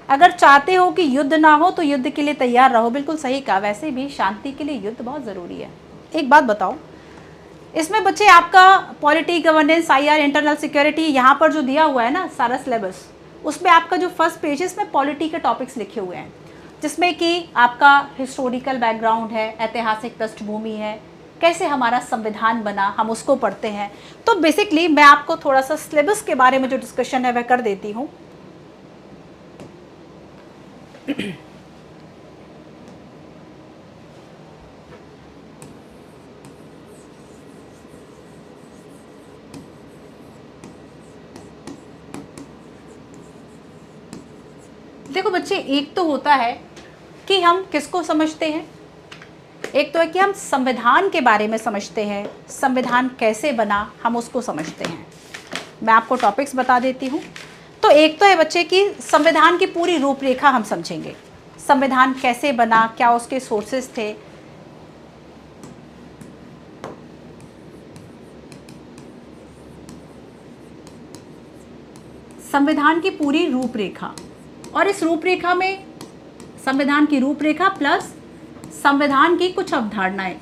अगर चाहते हो कि युद्ध ना हो तो युद्ध के लिए तैयार रहो। बिल्कुल सही कहा। वैसे भी शांति के लिए युद्ध बहुत जरूरी है। एक बात बताओ, इसमें बच्चे आपका polity, governance, IR, internal security, यहाँ पर जो दिया हुआ है ना सारा सिलेबस, उसमें आपका जो फर्स्ट पेज है इसमें पॉलिटी के टॉपिक्स लिखे हुए हैं, जिसमें कि आपका हिस्टोरिकल बैकग्राउंड है, ऐतिहासिक पृष्ठभूमि है, कैसे हमारा संविधान बना, हम उसको पढ़ते हैं। तो बेसिकली मैं आपको थोड़ा सा सिलेबस के बारे में जो डिस्कशन है वह कर देती हूँ। देखो बच्चे, एक तो होता है कि हम किसको समझते हैं, एक तो है कि हम संविधान के बारे में समझते हैं, संविधान कैसे बना हम उसको समझते हैं। मैं आपको टॉपिक्स बता देती हूँ। तो एक तो है बच्चे कि संविधान की पूरी रूपरेखा हम समझेंगे, संविधान कैसे बना, क्या उसके सोर्सेस थे, संविधान की पूरी रूपरेखा, और इस रूपरेखा में संविधान की रूपरेखा प्लस संविधान की कुछ अवधारणाएं,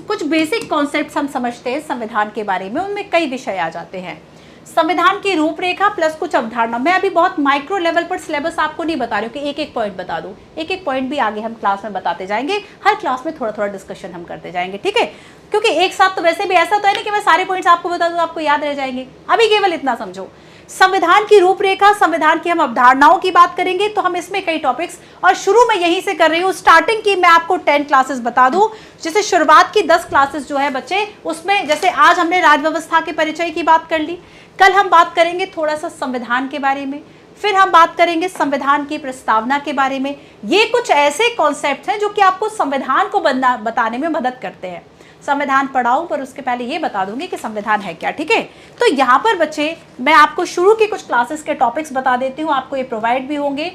कुछ बेसिक कॉन्सेप्ट्स हम समझते हैं संविधान के बारे में, उनमें कई विषय आ जाते हैं। संविधान की रूपरेखा प्लस कुछ अवधारणा। मैं अभी बहुत माइक्रो लेवल पर सिलेबस आपको नहीं बता रही हूँ कि एक एक पॉइंट बता दूँ, एक एक पॉइंट भी आगे हम क्लास में बताते जाएंगे, हर क्लास में थोड़ा थोड़ा डिस्कशन हम करते जाएंगे, ठीक है। क्योंकि एक साथ तो वैसे भी ऐसा तो है नहीं कि मैं सारे पॉइंट्स आपको बता दूँ आपको याद रह जाएंगे। अभी केवल इतना समझो, संविधान की रूपरेखा, संविधान की हम अवधारणाओं की बात करेंगे, तो हम इसमें कई टॉपिक्स, और शुरू में यहीं से कर रही हूँ, स्टार्टिंग की मैं आपको 10 क्लासेस बता दूं। जैसे शुरुआत की 10 क्लासेस जो है बच्चे, उसमें जैसे आज हमने राज व्यवस्था के परिचय की बात कर ली, कल हम बात करेंगे थोड़ा सा संविधान के बारे में, फिर हम बात करेंगे संविधान की प्रस्तावना के बारे में। ये कुछ ऐसे कॉन्सेप्ट हैं जो कि आपको संविधान को बताने में मदद करते हैं। संविधान पढ़ाऊं पर उसके पहले ये बता दूंगी कि संविधान है क्या, ठीक है। तो यहाँ पर बच्चे मैं आपको शुरू की कुछ क्लासेस के टॉपिक्स बता देती हूँ, आपको ये प्रोवाइड भी होंगे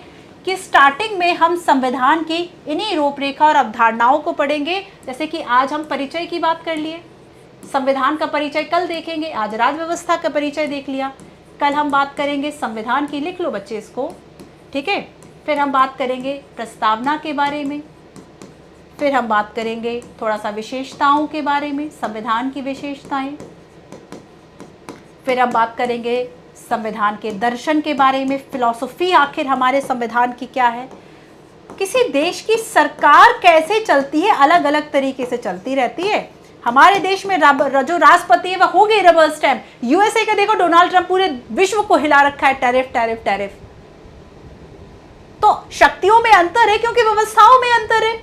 कि स्टार्टिंग में हम संविधान की इन्हीं रूपरेखा और अवधारणाओं को पढ़ेंगे। जैसे कि आज हम परिचय की बात कर लिए, संविधान का परिचय कल देखेंगे, आज राज व्यवस्था का परिचय देख लिया, कल हम बात करेंगे संविधान की, लिख लो बच्चे इसको, ठीक है। फिर हम बात करेंगे प्रस्तावना के बारे में, फिर हम बात करेंगे थोड़ा सा विशेषताओं के बारे में, संविधान की विशेषताएं, फिर हम बात करेंगे संविधान के दर्शन के बारे में, फिलॉसफी आखिर हमारे संविधान की क्या है, किसी देश की सरकार कैसे चलती है, अलग अलग तरीके से चलती रहती है। हमारे देश में जो राष्ट्रपति है वह हो गई रबर स्टैम्प, यूएसए का देखो डोनाल्ड ट्रंप पूरे विश्व को हिला रखा है, टैरिफ टैरिफ टैरिफ। तो शक्तियों में अंतर है क्योंकि व्यवस्थाओं में अंतर है,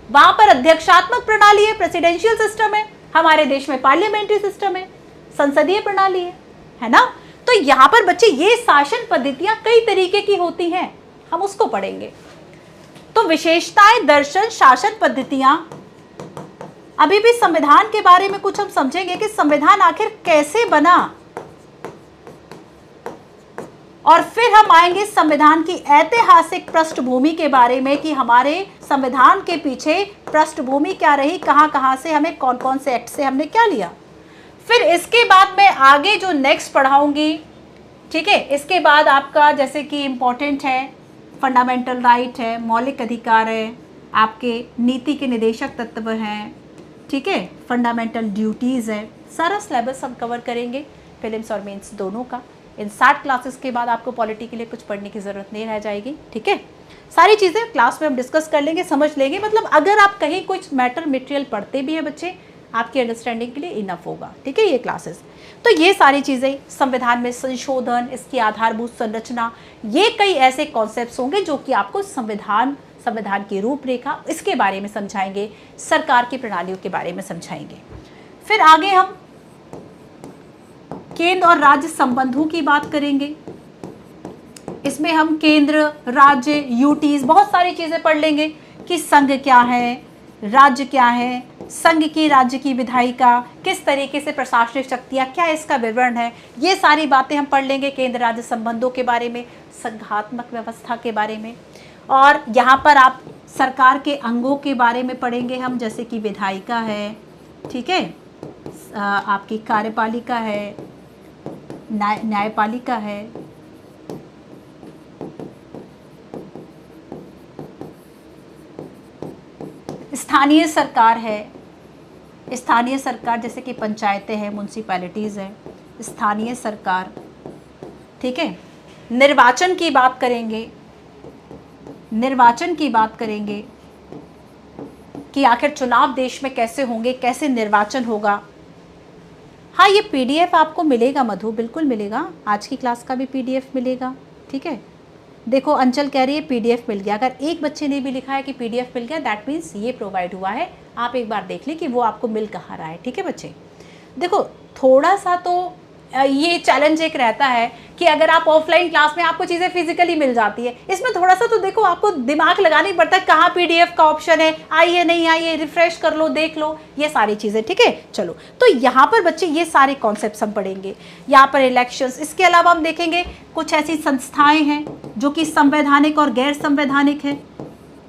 वहां पर अध्यक्षात्मक प्रणाली है, प्रेसिडेंशियल सिस्टम है, हमारे देश में पार्लियामेंट्री सिस्टम है, संसदीय प्रणाली है ना। तो यहां पर बच्चे ये शासन पद्धतियां कई तरीके की होती हैं, हम उसको पढ़ेंगे। तो विशेषताएं, दर्शन, शासन पद्धतियां, अभी भी संविधान के बारे में कुछ हम समझेंगे कि संविधान आखिर कैसे बना, और फिर हम आएंगे संविधान की ऐतिहासिक पृष्ठभूमि के बारे में कि हमारे संविधान के पीछे पृष्ठभूमि क्या रही, कहां कहां से हमें कौन कौन से एक्ट से हमने क्या लिया। फिर इसके बाद मैं आगे जो नेक्स्ट पढ़ाऊंगी, ठीक है, इसके बाद आपका जैसे कि इम्पोर्टेंट है फंडामेंटल राइट है, मौलिक अधिकार है, आपके नीति के निदेशक तत्व हैं, ठीक है, फंडामेंटल ड्यूटीज़ है, सारा सिलेबस हम कवर करेंगे, फिल्म्स और मेंस दोनों का। इन 60 क्लासेस के बाद आपको पॉलिटी के लिए कुछ पढ़ने की ज़रूरत नहीं रह जाएगी, ठीक है। सारी चीज़ें क्लास में हम डिस्कस कर लेंगे, समझ लेंगे, मतलब अगर आप कहीं कुछ मैटर मटेरियल पढ़ते भी हैं बच्चे, आपकी अंडरस्टैंडिंग के लिए इनफ होगा, ठीक है, ये क्लासेस। तो ये सारी चीज़ें, संविधान में संशोधन, इसकी आधारभूत संरचना, ये कई ऐसे कॉन्सेप्ट्स होंगे जो कि आपको संविधान की रूपरेखा, इसके बारे में समझाएंगे, सरकार की प्रणालियों के बारे में समझाएंगे। फिर आगे हम केंद्र और राज्य संबंधों की बात करेंगे, इसमें हम केंद्र, राज्य, यूटीज, बहुत सारी चीज़ें पढ़ लेंगे कि संघ क्या है, राज्य क्या है, संघ की राज्य की विधायिका, किस तरीके से प्रशासनिक शक्तियाँ, क्या इसका विवरण है, ये सारी बातें हम पढ़ लेंगे केंद्र राज्य संबंधों के बारे में, संघात्मक व्यवस्था के बारे में। और यहाँ पर आप सरकार के अंगों के बारे में पढ़ेंगे हम, जैसे कि विधायिका है, ठीक है, आपकी कार्यपालिका है, न्यायपालिका है, स्थानीय सरकार है, स्थानीय सरकार जैसे कि पंचायतें हैं, म्यूनसिपैलिटीज़ हैं, स्थानीय सरकार, ठीक है। निर्वाचन की बात करेंगे, निर्वाचन की बात करेंगे कि आखिर चुनाव देश में कैसे होंगे, कैसे निर्वाचन होगा। हाँ, ये पीडीएफ आपको मिलेगा मधु, बिल्कुल मिलेगा, आज की क्लास का भी पीडीएफ मिलेगा, ठीक है। देखो अंचल कह रही है पीडीएफ मिल गया, अगर एक बच्चे ने भी लिखा है कि पीडीएफ मिल गया, दैट मीन्स ये प्रोवाइड हुआ है, आप एक बार देख लें कि वो आपको मिल कहाँ रहा है, ठीक है बच्चे। देखो थोड़ा सा तो ये चैलेंज एक रहता है कि अगर आप ऑफलाइन क्लास में आपको चीज़ें फिजिकली मिल जाती है, इसमें थोड़ा सा तो देखो आपको दिमाग लगाना ही पड़ता है, कहाँ पीडीएफ का ऑप्शन है, आइए नहीं आइए, रिफ्रेश कर लो, देख लो, ये सारी चीज़ें। ठीक है, चलो, तो यहाँ पर बच्चे ये सारे कॉन्सेप्ट्स हम पढ़ेंगे। यहाँ पर इलेक्शंस, इसके अलावा हम देखेंगे कुछ ऐसी संस्थाएं हैं जो कि संवैधानिक और गैर संवैधानिक है।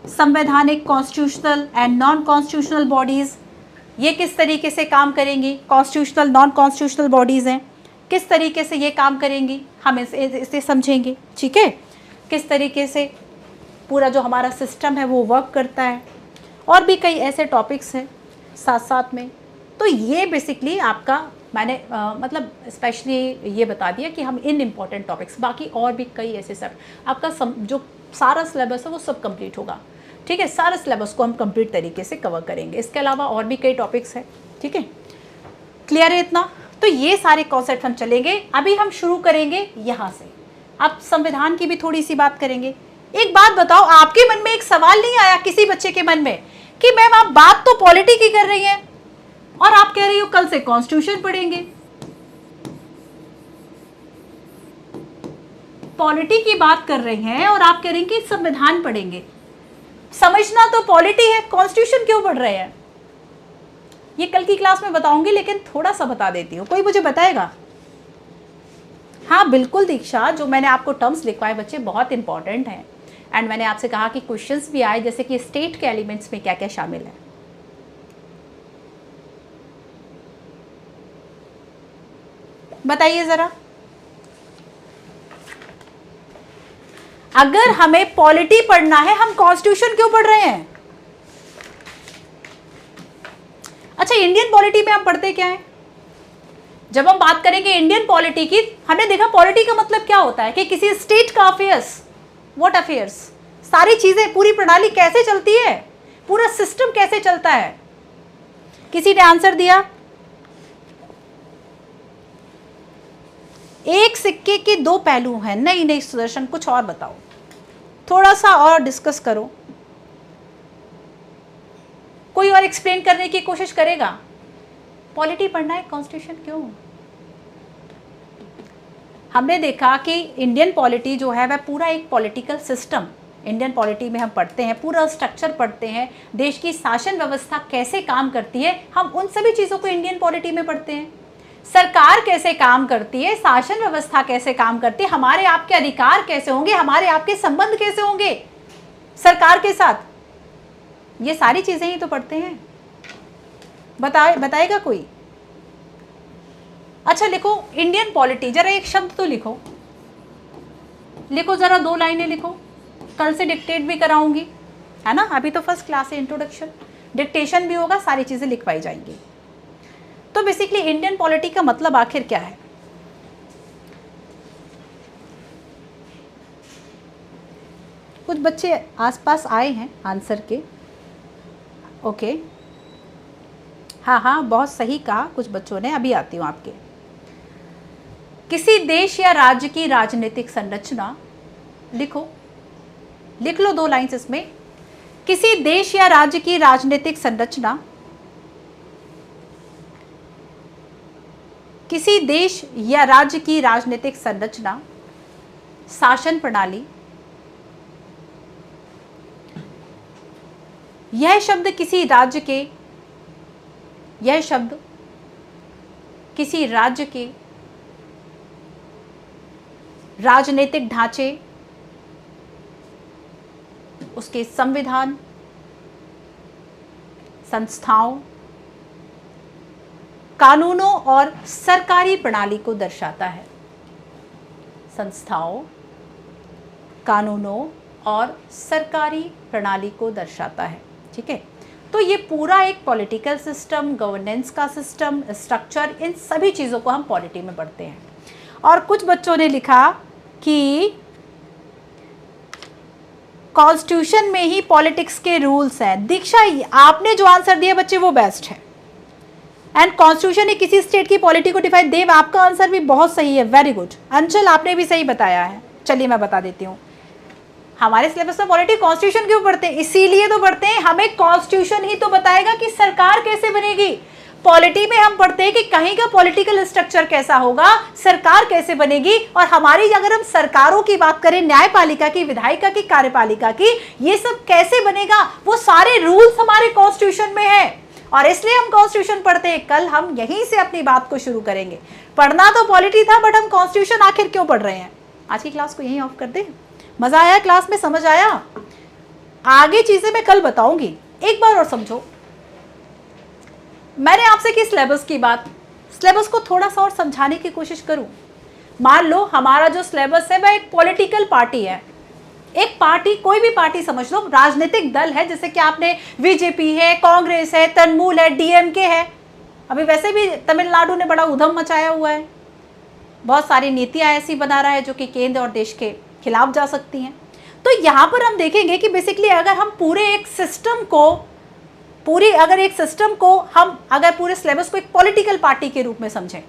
संवैधानिक, constitutional and non constitutional bodies, ये किस तरीके से काम करेंगी। कॉन्स्टिट्यूशनल, नॉन कॉन्स्टिट्यूशनल बॉडीज़ हैं, किस तरीके से ये काम करेंगी, हम इसे समझेंगे। ठीक है, किस तरीके से पूरा जो हमारा सिस्टम है वो वर्क करता है, और भी कई ऐसे टॉपिक्स हैं साथ साथ में। तो ये बेसिकली आपका मैंने मतलब स्पेशली ये बता दिया कि हम इन इम्पॉर्टेंट टॉपिक्स, बाकी और भी कई ऐसे सब आपका जो सारा सिलेबस है वो सब कंप्लीट होगा। ठीक है, सारे सिलेबस को हम कंप्लीट तरीके से कवर करेंगे। इसके अलावा और भी कई टॉपिक्स हैं। ठीक है, क्लियर है इतना? तो ये सारे कॉन्सेप्ट हम चलेंगे। अभी हम शुरू करेंगे यहाँ से, अब संविधान की भी थोड़ी सी बात करेंगे। एक बात बताओ, आपके मन में एक सवाल नहीं आया किसी बच्चे के मन में कि मैम आप बात तो पॉलिटी की कर रही हैं और आप कह रही हो कल से कॉन्स्टिट्यूशन पढ़ेंगे, पॉलिटी की बात कर रहे हैं और आप कह रही हैं कि संविधान पढ़ेंगे। समझना तो पॉलिटी है, कॉन्स्टिट्यूशन क्यों पढ़ रहे हैं? ये कल की क्लास में बताऊंगी, लेकिन थोड़ा सा बता देती हूँ। कोई मुझे बताएगा? हाँ बिल्कुल दीक्षा, जो मैंने आपको टर्म्स लिखवाए बच्चे बहुत इंपॉर्टेंट हैं, एंड मैंने आपसे कहा कि क्वेश्चंस भी आए जैसे कि स्टेट के एलिमेंट्स में क्या क्या शामिल है। बताइए जरा, अगर हमें पॉलिटी पढ़ना है, हम कॉन्स्टिट्यूशन क्यों पढ़ रहे हैं? अच्छा, इंडियन पॉलिटी में हम पढ़ते क्या है? जब हम बात करेंगे इंडियन पॉलिटी की, हमने देखा पॉलिटी का मतलब क्या होता है कि किसी स्टेट का अफेयर्स, व्हाट अफेयर्स, सारी चीजें, पूरी प्रणाली कैसे चलती है, पूरा सिस्टम कैसे चलता है। किसी ने आंसर दिया? एक सिक्के के दो पहलू हैं। नहीं नहीं सुदर्शन, कुछ और बताओ, थोड़ा सा और डिस्कस करो। कोई और एक्सप्लेन करने की कोशिश करेगा? पॉलिटी पढ़ना है, कॉन्स्टिट्यूशन क्यों? हमने देखा कि इंडियन पॉलिटी जो है वह पूरा एक पॉलिटिकल सिस्टम, इंडियन पॉलिटी में हम पढ़ते हैं, पूरा स्ट्रक्चर पढ़ते हैं, देश की शासन व्यवस्था कैसे काम करती है, हम उन सभी चीज़ों को इंडियन पॉलिटी में पढ़ते हैं। सरकार कैसे काम करती है, शासन व्यवस्था कैसे काम करती है, हमारे आपके अधिकार कैसे होंगे, हमारे आपके संबंध कैसे होंगे सरकार के साथ, ये सारी चीजें ही तो पढ़ते हैं। बताएगा कोई? अच्छा लिखो इंडियन पॉलिटी, जरा एक शब्द तो लिखो, लिखो जरा, 2 लाइनें लिखो। कल से डिक्टेट भी कराऊंगी, है ना, अभी तो फर्स्ट क्लास है, इंट्रोडक्शन, डिक्टेशन भी होगा, सारी चीजें लिखवाई जाएंगी। तो बेसिकली इंडियन पॉलिटी का मतलब आखिर क्या है? कुछ बच्चे आसपास आए हैं आंसर के, ओके, हाँ हाँ बहुत सही कहा कुछ बच्चों ने, अभी आती हूँ आपके। किसी देश या राज्य की राजनीतिक संरचना, लिखो, लिख लो 2 लाइन्स इसमें। किसी देश या राज्य की राजनीतिक संरचना, किसी देश या राज्य की राजनीतिक संरचना, शासन प्रणाली, यह शब्द किसी राज्य के, यह शब्द किसी राज्य के राजनीतिक ढांचे, उसके संविधान, संस्थाओं, कानूनों और सरकारी प्रणाली को दर्शाता है। संस्थाओं, कानूनों और सरकारी प्रणाली को दर्शाता है। ठीक है, तो ये पूरा एक पॉलिटिकल सिस्टम, गवर्नेंस का सिस्टम, स्ट्रक्चर, इन सभी चीज़ों को हम पॉलिटी में पढ़ते हैं। और कुछ बच्चों ने लिखा कि कॉन्स्टिट्यूशन में ही पॉलिटिक्स के रूल्स हैं। दीक्षा, आपने जो आंसर दिया बच्चे वो बेस्ट है, एंड कॉन्स्टिट्यूशन ने किसी स्टेट की पॉलिटी को डिफाइन। देव, आपका आंसर भी बहुत सही है, वेरी गुड। अंचल, आपने भी सही बताया है। चलिए मैं बता देती हूँ, हमारे सिलेबस में पॉलिटी कॉन्स्टिट्यूशन क्यों पढ़ते हैं? इसीलिए तो पढ़ते हैं, हमें कॉन्स्टिट्यूशन ही तो बताएगा कि सरकार कैसे बनेगी, पॉलिटी में हम पढ़ते हैं कि कहीं का पॉलिटिकल स्ट्रक्चर कैसा होगा, सरकार कैसे बनेगी, और हमारी अगर हम सरकारों की बात करें, न्यायपालिका की, विधायिका की, कार्यपालिका की, ये सब कैसे बनेगा, वो सारे रूल्स हमारे कॉन्स्टिट्यूशन में है। और इसलिए हम कॉन्स्टिट्यूशन पढ़ते हैं। कल हम यहीं से अपनी बात को शुरू करेंगे। पढ़ना तो पॉलिटी था, बट हम कॉन्स्टिट्यूशन आखिर क्यों पढ़ रहे हैं। आज की क्लास को यहीं ऑफ कर दे। मजा आया क्लास में, समझ आया? आगे चीजें मैं कल बताऊंगी, एक बार और समझो। मैंने आपसे की सिलेबस की बात, सिलेबस को थोड़ा सा और समझाने की कोशिश करूं। मान लो हमारा जो सिलेबस है वह एक पॉलिटिकल पार्टी है। एक पार्टी, कोई भी पार्टी समझ लो, राजनीतिक दल है, जैसे कि आपने बीजेपी है, कांग्रेस है, तृणमूल है, डीएमके है। अभी वैसे भी तमिलनाडु ने बड़ा उधम मचाया हुआ है, बहुत सारी नीतियां ऐसी बना रहा है जो कि केंद्र और देश के खिलाफ जा सकती हैं। तो यहाँ पर हम देखेंगे कि बेसिकली अगर हम पूरे एक सिस्टम को, अगर पूरे सिलेबस को एक पॉलिटिकल पार्टी के रूप में समझें,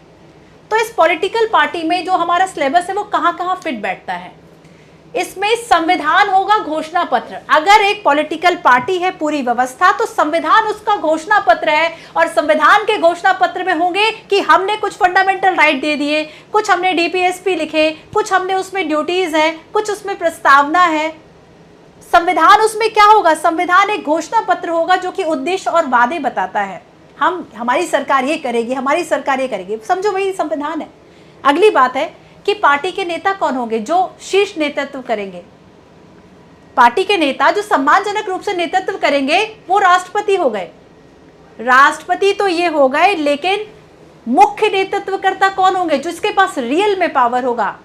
तो इस पॉलिटिकल पार्टी में जो हमारा सिलेबस है वो कहाँ कहाँ फिट बैठता है। इसमें संविधान होगा, घोषणा पत्र। अगर एक पॉलिटिकल पार्टी है पूरी व्यवस्था, तो संविधान उसका घोषणा पत्र है। और संविधान के घोषणा पत्र में होंगे कि हमने कुछ फंडामेंटल राइट दे दिए, कुछ हमने डीपीएसपी लिखे, कुछ हमने उसमें ड्यूटीज हैं, कुछ उसमें प्रस्तावना है। संविधान उसमें क्या होगा, संविधान एक घोषणा पत्र होगा जो कि उद्देश्य और वादे बताता है। हमारी सरकार ये करेगी, हमारी सरकार ये करेगी, समझो वही संविधान है। अगली बात है कि पार्टी के नेता कौन होंगे, जो शीर्ष नेतृत्व करेंगे। पार्टी के नेता जो सम्मानजनक रूप से नेतृत्व करेंगे वो राष्ट्रपति हो गए। राष्ट्रपति तो ये हो गए, लेकिन मुख्य नेतृत्वकर्ता कौन होंगे, जिसके पास रियल में पावर होगा।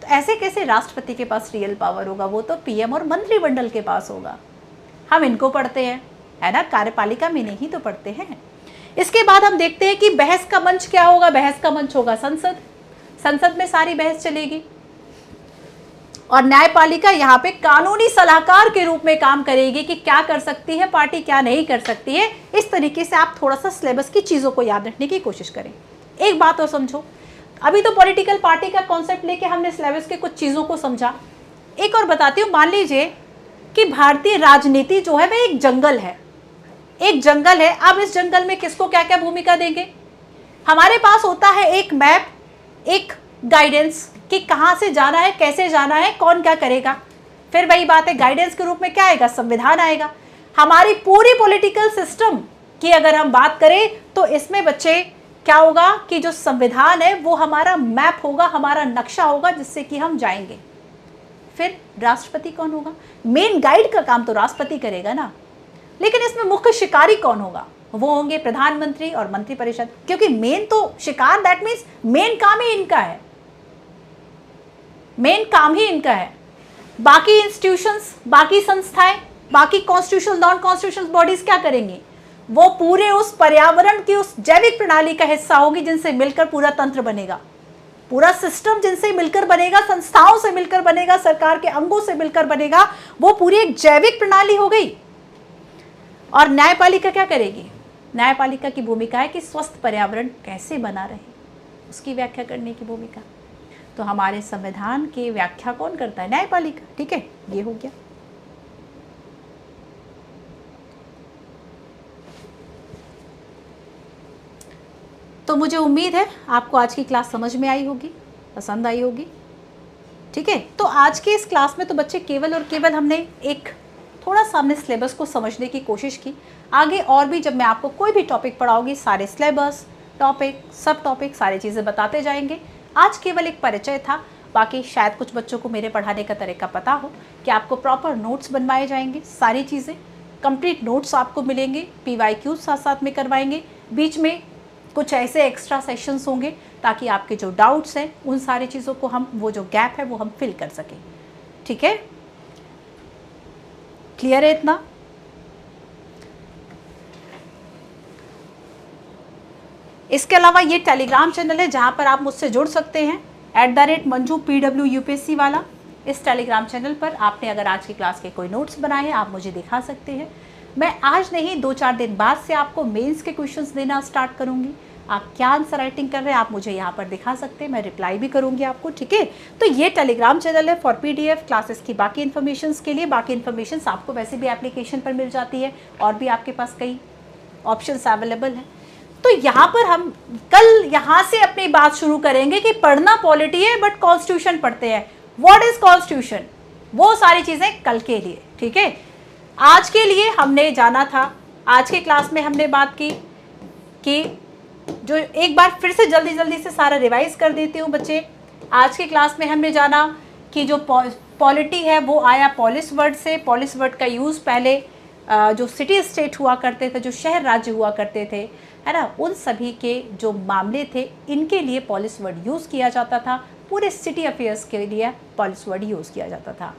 तो ऐसे कैसे राष्ट्रपति के पास रियल पावर होगा, वो तो पीएम और मंत्रिमंडल के पास होगा। हम इनको पढ़ते हैं, है ना, कार्यपालिका में नहीं तो पढ़ते हैं। इसके बाद हम देखते हैं कि बहस का मंच क्या होगा। बहस का मंच होगा संसद। संसद में सारी बहस चलेगी। और न्यायपालिका यहाँ पे कानूनी सलाहकार के रूप में काम करेगी कि क्या कर सकती है पार्टी, क्या नहीं कर सकती है। इस तरीके से आप थोड़ा सा सिलेबस की चीज़ों को याद रखने की कोशिश करें। एक बात और समझो, अभी तो पॉलिटिकल पार्टी का कॉन्सेप्ट लेके हमने सिलेबस के कुछ चीज़ों को समझा। एक और बताती हूँ, मान लीजिए कि भारतीय राजनीति जो है वह एक जंगल है। एक जंगल है। अब इस जंगल में किसको क्या क्या भूमिका देंगे। हमारे पास होता है एक मैप, एक गाइडेंस कि कहाँ से जाना है, कैसे जाना है, कौन क्या करेगा। फिर वही बात है, गाइडेंस के रूप में क्या आएगा, संविधान आएगा। हमारी पूरी पॉलिटिकल सिस्टम की अगर हम बात करें तो इसमें बच्चे क्या होगा कि जो संविधान है वो हमारा मैप होगा, हमारा नक्शा होगा, जिससे कि हम जाएंगे। फिर राष्ट्रपति कौन होगा, मेन गाइड का काम तो राष्ट्रपति करेगा ना, लेकिन इसमें मुख्य शिकारी कौन होगा, वो होंगे प्रधानमंत्री और मंत्रिपरिषद। क्योंकि मेन तो शिकार, दैट मीन्स मेन काम ही इनका है, मेन काम ही इनका है। बाकी इंस्टीट्यूशंस, बाकी संस्थाएं, बाकी कॉन्स्टिट्यूशनल नॉन कॉन्स्टिट्यूशनल बॉडीज क्या करेंगी, वो पूरे उस पर्यावरण की, उस जैविक प्रणाली का हिस्सा होगी जिनसे मिलकर पूरा तंत्र बनेगा, पूरा सिस्टम जिनसे मिलकर बनेगा, संस्थाओं से मिलकर बनेगा, सरकार के अंगों से मिलकर बनेगा, वो पूरी एक जैविक प्रणाली हो गई। और न्यायपालिका क्या करेगी, न्यायपालिका की भूमिका है कि स्वस्थ पर्यावरण कैसे बना रहे, उसकी व्याख्या करने की भूमिका। तो हमारे संविधान की व्याख्या कौन करता है, न्यायपालिका। ठीक है, ये हो गया। तो मुझे उम्मीद है आपको आज की क्लास समझ में आई होगी, पसंद आई होगी। ठीक है, तो आज के इस क्लास में तो बच्चे केवल और केवल हमने एक थोड़ा सा हमने सिलेबस को समझने की कोशिश की। आगे और भी जब मैं आपको कोई भी टॉपिक पढ़ाऊंगी, सारे सिलेबस, टॉपिक, सब टॉपिक, सारी चीज़ें बताते जाएंगे। आज केवल एक परिचय था, बाकी शायद कुछ बच्चों को मेरे पढ़ाने का तरीका पता हो कि आपको प्रॉपर नोट्स बनवाए जाएंगे, सारी चीज़ें कंप्लीट नोट्स आपको मिलेंगे, PYQ साथ साथ में करवाएंगे। बीच में कुछ ऐसे एक्स्ट्रा सेशंस होंगे ताकि आपके जो डाउट्स हैं उन सारी चीज़ों को हम, वो जो गैप है वो हम फिल कर सकें। ठीक है, क्लियर है इतना? इसके अलावा ये टेलीग्राम चैनल है जहाँ पर आप मुझसे जुड़ सकते हैं, @मंजू PW UPSC वाला। इस टेलीग्राम चैनल पर आपने अगर आज की क्लास के कोई नोट्स बनाए हैं आप मुझे दिखा सकते हैं। मैं आज नहीं 2-4 दिन बाद से आपको मेंस के क्वेश्चंस देना स्टार्ट करूँगी। आप क्या आंसर राइटिंग कर रहे हैं आप मुझे यहाँ पर दिखा सकते हैं, मैं रिप्लाई भी करूँगी आपको। ठीक है, तो ये टेलीग्राम चैनल है फॉर PDF क्लासेस की बाकी इन्फॉर्मेशन के लिए। बाकी इन्फॉर्मेशन आपको वैसे भी एप्लीकेशन पर मिल जाती है और भी आपके पास कई ऑप्शंस अवेलेबल हैं। तो यहाँ पर हम कल यहाँ से अपनी बात शुरू करेंगे कि पढ़ना पॉलिटी है बट कॉन्स्टिट्यूशन पढ़ते हैं। व्हाट इज कॉन्स्टिट्यूशन, वो सारी चीजें कल के लिए, ठीक है। आज के लिए हमने जाना था, आज के क्लास में हमने बात की कि जो एक बार फिर से जल्दी जल्दी से सारा रिवाइज कर देती हूँ बच्चे। आज के क्लास में हमने जाना कि जो पॉलिटी है वो आया पॉलिस वर्ड से। पॉलिस वर्ड का यूज़ पहले जो सिटी स्टेट हुआ करते थे, जो शहर राज्य हुआ करते थे, है ना, उन सभी के जो मामले थे इनके लिए पॉलिस वर्ड यूज़ किया जाता था। पूरे सिटी अफेयर्स के लिए पॉलिस वर्ड यूज़ किया जाता था।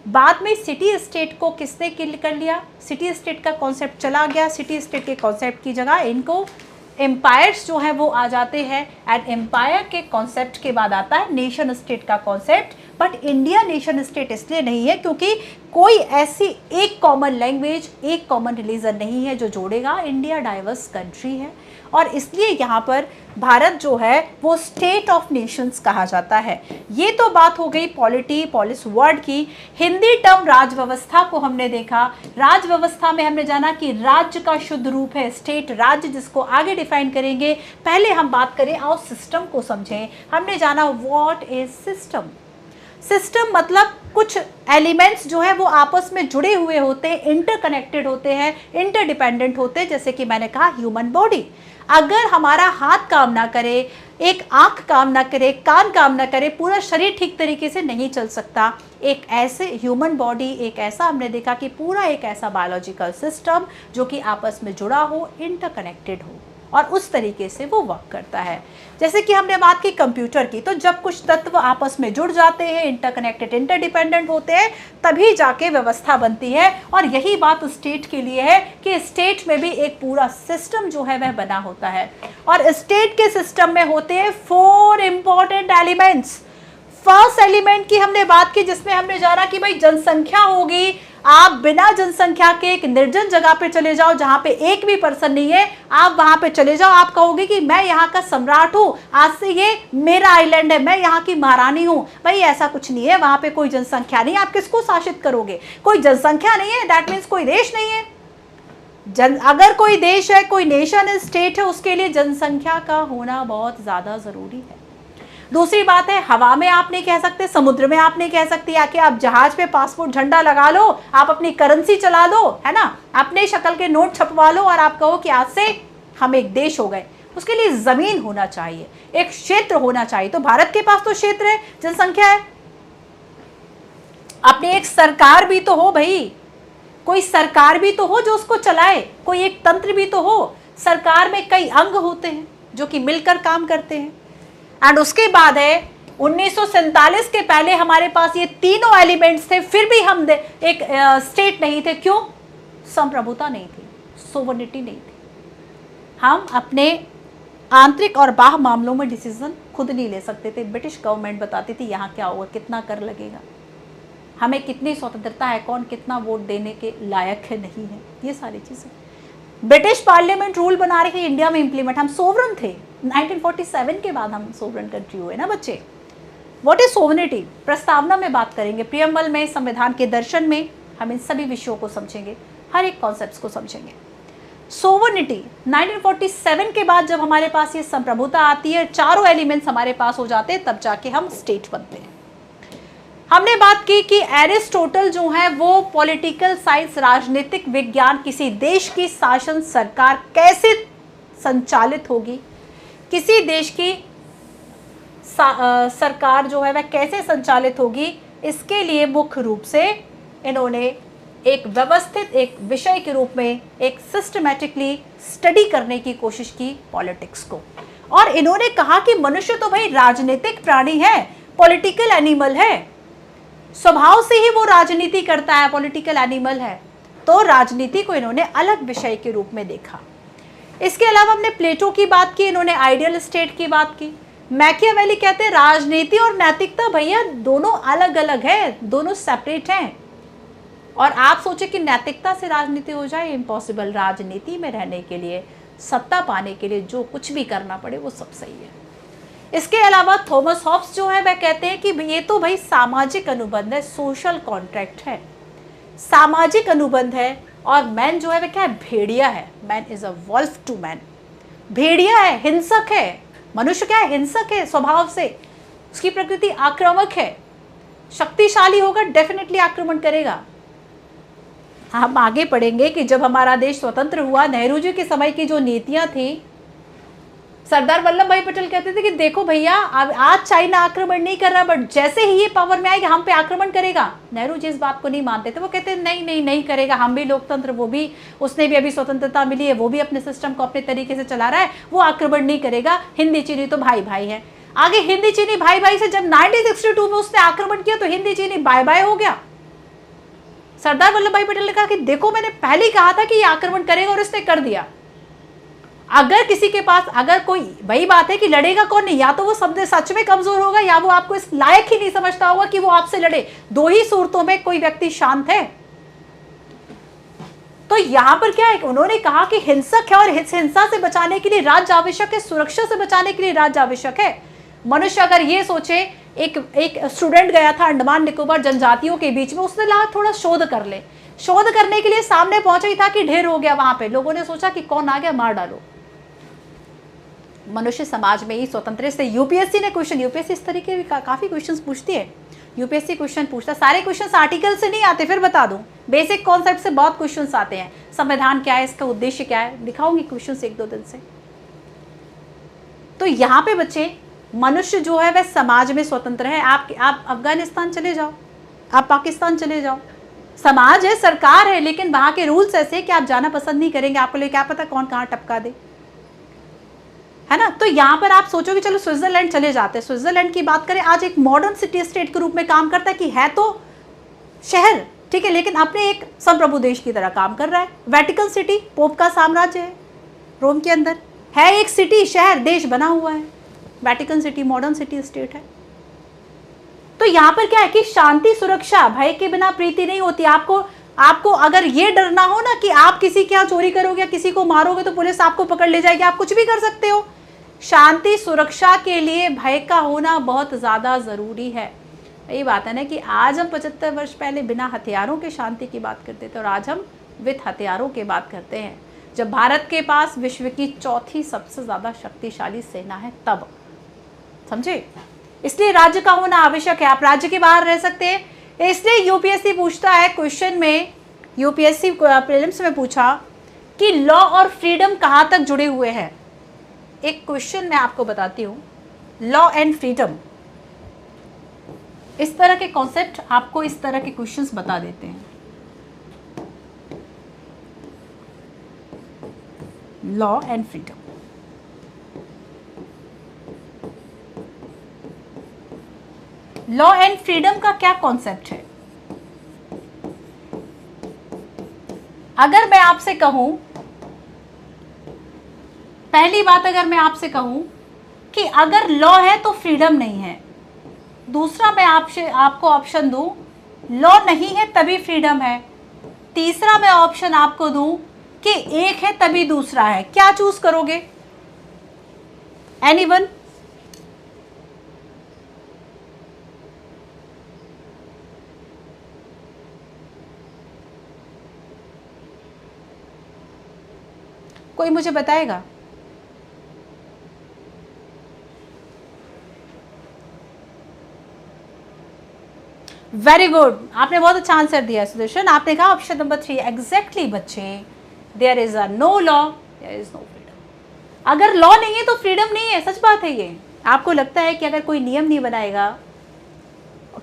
बाद में सिटी स्टेट को किसने किल कर लिया, सिटी स्टेट का कॉन्सेप्ट चला गया। सिटी स्टेट के कॉन्सेप्ट की जगह इनको एम्पायर्स जो है वो आ जाते हैं। एंड एम्पायर के कॉन्सेप्ट के बाद आता है नेशन स्टेट का concept. But India nation state इसलिए नहीं है क्योंकि कोई ऐसी एक कॉमन लैंग्वेज, एक कॉमन रिलीजन नहीं है जो जोड़ेगा। इंडिया डाइवर्स कंट्री है और इसलिए यहाँ पर भारत जो है वो स्टेट ऑफ नेशंस कहा जाता है। ये तो बात हो गई पॉलिटी, पॉलिस वर्ड की। हिंदी टर्म राजव्यवस्था को हमने देखा। राजव्यवस्था में हमने जाना कि राज्य का शुद्ध रूप है स्टेट, राज्य, जिसको आगे डिफाइन करेंगे। पहले हम बात करें, आओ सिस्टम को समझें। हमने जाना व्हाट इज सिस्टम। सिस्टम मतलब कुछ एलिमेंट्स जो है वो आपस में जुड़े हुए होते हैं, इंटरकनेक्टेड होते हैं, इंटरडिपेंडेंट होते हैं। जैसे कि मैंने कहा ह्यूमन बॉडी, अगर हमारा हाथ काम ना करे, एक आंख काम ना करे, कान काम ना करे, पूरा शरीर ठीक तरीके से नहीं चल सकता। एक ऐसे ह्यूमन बॉडी, एक ऐसा हमने देखा कि पूरा एक ऐसा बायोलॉजिकल सिस्टम जो कि आपस में जुड़ा हो, इंटरकनेक्टेड हो और उस तरीके से वो वर्क करता है। जैसे कि हमने बात की कंप्यूटर की, तो जब कुछ तत्व आपस में जुड़ जाते हैं, इंटरकनेक्टेड, इंटरडिपेंडेंट होते हैं, तभी जाके व्यवस्था बनती है। और यही बात स्टेट के लिए है कि स्टेट में भी एक पूरा सिस्टम जो है वह बना होता है। और स्टेट के सिस्टम में होते हैं 4 इंपॉर्टेंट एलिमेंट्स। फर्स्ट एलिमेंट की हमने बात की जिसमें हमने जाना कि भाई जनसंख्या होगी। आप बिना जनसंख्या के एक निर्जन जगह पे चले जाओ जहां पे एक भी पर्सन नहीं है, आप वहां पे चले जाओ, आप कहोगे कि मैं यहाँ का सम्राट हूं, आज से ये मेरा आइलैंड है, मैं यहाँ की महारानी हूं। भाई ऐसा कुछ नहीं है, वहां पे कोई जनसंख्या नहीं है, आप किसको शासित करोगे? कोई जनसंख्या नहीं है, दैट मीन्स कोई देश नहीं है। अगर कोई देश है, कोई नेशन स्टेट है, उसके लिए जनसंख्या का होना बहुत ज्यादा जरूरी है। दूसरी बात है, हवा में आप नहीं कह सकते, समुद्र में आप नहीं कह सकते, या कि आप जहाज पे पासपोर्ट झंडा लगा लो, आप अपनी करेंसी चला लो, है ना, अपने शक्ल के नोट छपवा लो और आप कहो कि आज से हम एक देश हो गए। उसके लिए जमीन होना चाहिए, एक क्षेत्र होना चाहिए। तो भारत के पास तो क्षेत्र है, जनसंख्या है, अपनी एक सरकार भी तो हो भाई, कोई सरकार भी तो हो जो उसको चलाए, कोई एक तंत्र भी तो हो। सरकार में कई अंग होते हैं जो कि मिलकर काम करते हैं। एंड उसके बाद है 1947 के पहले हमारे पास ये तीनों एलिमेंट्स थे, फिर भी हम एक स्टेट नहीं थे। क्यों? संप्रभुता नहीं थी, सोवरेनिटी नहीं थी। हम अपने आंतरिक और बाह्य मामलों में डिसीजन खुद नहीं ले सकते थे। ब्रिटिश गवर्नमेंट बताती थी यहाँ क्या होगा, कितना कर लगेगा, हमें कितनी स्वतंत्रता है, कौन कितना वोट देने के लायक है, नहीं है, ये सारी चीज़ें ब्रिटिश पार्लियामेंट रूल बना रही थी, इंडिया में इंप्लीमेंट। हम सोवरन थे, 1947 के बाद हम सोवरन कंट्री हुए ना बच्चे। व्हाट इज सोवरेनिटी, प्रस्तावना में बात करेंगे, प्रियम्बल में, संविधान के दर्शन में हम इन सभी विषयों को समझेंगे, हर एक कॉन्सेप्ट को समझेंगे। सोवरेनिटी 1947 के बाद जब हमारे पास ये संप्रभुता आती है, चारों एलिमेंट्स हमारे पास हो जाते हैं, तब जाके हम स्टेट बनते हैं। हमने बात की कि एरिस्टोटल जो है वो पॉलिटिकल साइंस, राजनीतिक विज्ञान, किसी देश की शासन सरकार कैसे संचालित होगी, किसी देश की सरकार जो है वह कैसे संचालित होगी, इसके लिए मुख्य रूप से इन्होंने एक व्यवस्थित, एक विषय के रूप में एक सिस्टमैटिकली स्टडी करने की कोशिश की पॉलिटिक्स को। और इन्होंने कहा कि मनुष्य तो भाई राजनीतिक प्राणी है, पॉलिटिकल एनिमल है, स्वभाव से ही वो राजनीति करता है, पॉलिटिकल एनिमल है। तो राजनीति को इन्होंने अलग विषय के रूप में देखा। इसके अलावा हमने प्लेटो की बात की, इन्होंने आइडियल स्टेट की बात की। मैकियावेली कहते हैं राजनीति और नैतिकता भैया दोनों अलग अलग है, दोनों सेपरेट हैं। और आप सोचे कि नैतिकता से राजनीति हो जाए, इम्पॉसिबल। राजनीति में रहने के लिए, सत्ता पाने के लिए जो कुछ भी करना पड़े वो सब सही है। इसके अलावा थॉमस हॉब्स जो है वह कहते हैं कि ये तो भाई सामाजिक अनुबंध है, सोशल कॉन्ट्रैक्ट है, सामाजिक अनुबंध है। और मैन जो है वह क्या है, भेड़िया है, man is a wolf to man. भेड़िया है, हिंसक है। मनुष्य क्या है? हिंसक है स्वभाव से, उसकी प्रकृति आक्रामक है। शक्तिशाली होगा, डेफिनेटली आक्रमण करेगा। हम आगे पढ़ेंगे कि जब हमारा देश स्वतंत्र हुआ, नेहरू जी के समय की जो नीतियां थी, सरदार वल्लभ भाई पटेल कहते थे कि देखो भैया, आज चाइना आक्रमण नहीं कर रहा, बट जैसे ही ये पावर में आएगा हम पे आक्रमण करेगा। नेहरू जी इस बात को नहीं मानते थे। वो कहते नहीं नहीं नहीं करेगा, हम भी लोकतंत्र, वो भी, उसने भी अभी स्वतंत्रता मिली है, वो भी अपने सिस्टम को अपने तरीके से चला रहा है, वो आक्रमण नहीं करेगा। हिंदी चीनी तो भाई भाई है। आगे हिंदी चीनी भाई भाई से जब 1962 में उसने आक्रमण किया तो हिंदी चीनी बाय बाय हो गया। सरदार वल्लभ भाई पटेल ने कहा कि देखो, मैंने पहले ही कहा था कि ये आक्रमण करेगा और इसने कर दिया। अगर किसी के पास, अगर कोई, वही बात है कि लड़ेगा कौन नहीं, या तो वो शब्द सच में कमजोर होगा या वो आपको इस लायक ही नहीं समझता होगा कि वो आपसे लड़े। दो ही सूरतों में कोई व्यक्ति शांत है। तो यहां पर क्या है, उन्होंने कहा कि हिंसक है और हिंसा से बचाने के लिए राज्य आवश्यक है, सुरक्षा से बचाने के लिए राज्य आवश्यक है। मनुष्य अगर ये सोचे, एक स्टूडेंट गया था अंडमान निकोबार जनजातियों के बीच में, उसने लगा थोड़ा शोध कर ले। शोध करने के लिए सामने पहुंचा ही था कि ढेर हो गया वहां पे। लोगों ने सोचा कि कौन आ गया, मार डालो। मनुष्य समाज में ही स्वतंत्र से यूपीएससी ने क्वेश्चन, यूपीएससी इस तरीके के काफी क्वेश्चंस पूछती है। यूपीएससी क्वेश्चन पूछता, सारे क्वेश्चंस आर्टिकल से नहीं आते, फिर बता दूं, बेसिक कॉन्सेप्ट से बहुत क्वेश्चंस आते हैं। संविधान क्या है, इसका उद्देश्य क्या है, दिखाऊंगी क्वेश्चंस एक दो दिन से। तो यहाँ पे बच्चे, मनुष्य जो है वह समाज में स्वतंत्र है। आप अफगानिस्तान चले जाओ, आप पाकिस्तान चले जाओ, समाज है, सरकार है, लेकिन वहां के रूल्स ऐसे कि आप जाना पसंद नहीं करेंगे। आपको लिए क्या पता कौन कहाँ टपका दे, है ना। तो यहाँ पर आप सोचोगे चलो स्विट्जरलैंड चले जाते हैं। स्विट्जरलैंड की बात करें, आज एक मॉडर्न सिटी स्टेट के रूप में काम करता है, कि है तो शहर, ठीक है, लेकिन अपने एक संप्रभु देश की तरह काम कर रहा है। वेटिकन सिटी पोप का साम्राज्य है, रोम के अंदर है, एक सिटी, शहर, देश बना हुआ है। Vatican city modern city state है। तो यहाँ पर क्या है कि शांति, सुरक्षा, भय के बिना प्रीति नहीं होती। आपको अगर ये डरना हो ना कि आप किसी के यहाँ चोरी करोगे या किसी को मारोगे तो पुलिस आपको पकड़ ले जाएगी, आप कुछ भी कर सकते हो। शांति सुरक्षा के लिए भय का होना बहुत ज़्यादा ज़रूरी है। यही बात है ना कि आज हम 75 वर्ष पहले बिना हथियारों के शांति की बात करते थे और आज हम विद हथियारों की बात करते हैं। जब भारत के पास विश्व की चौथी सबसे ज़्यादा शक्तिशाली सेना है, तब, समझे। इसलिए राज्य का होना आवश्यक है। आप राज्य के बाहर रह सकते हैं। इसलिए यूपीएससी पूछता है क्वेश्चन में, यूपीएससी प्रीलिम्स में पूछा कि लॉ और फ्रीडम कहाँ तक जुड़े हुए हैं। एक क्वेश्चन मैं आपको बताती हूँ, लॉ एंड फ्रीडम, इस तरह के कॉन्सेप्ट आपको इस तरह के क्वेश्चंस बता देते हैं। Law and freedom, law and freedom का क्या कॉन्सेप्ट है। अगर मैं आपसे कहूं, पहली बात अगर मैं आपसे कहूं कि अगर लॉ है तो फ्रीडम नहीं है। दूसरा मैं आपको ऑप्शन दूं, लॉ नहीं है तभी फ्रीडम है। तीसरा मैं ऑप्शन आपको दूं कि एक है तभी दूसरा है। क्या चूज करोगे? एनीवन? कोई मुझे बताएगा? वेरी गुड, आपने बहुत अच्छा आंसर दिया सुदर्शन। आपने कहा ऑप्शन नंबर 3 एग्जैक्टली बच्चे, there is a no law, there is no freedom. अगर लॉ नहीं है तो फ्रीडम नहीं है, सच बात है ये। आपको लगता है कि अगर कोई नियम नहीं बनाएगा,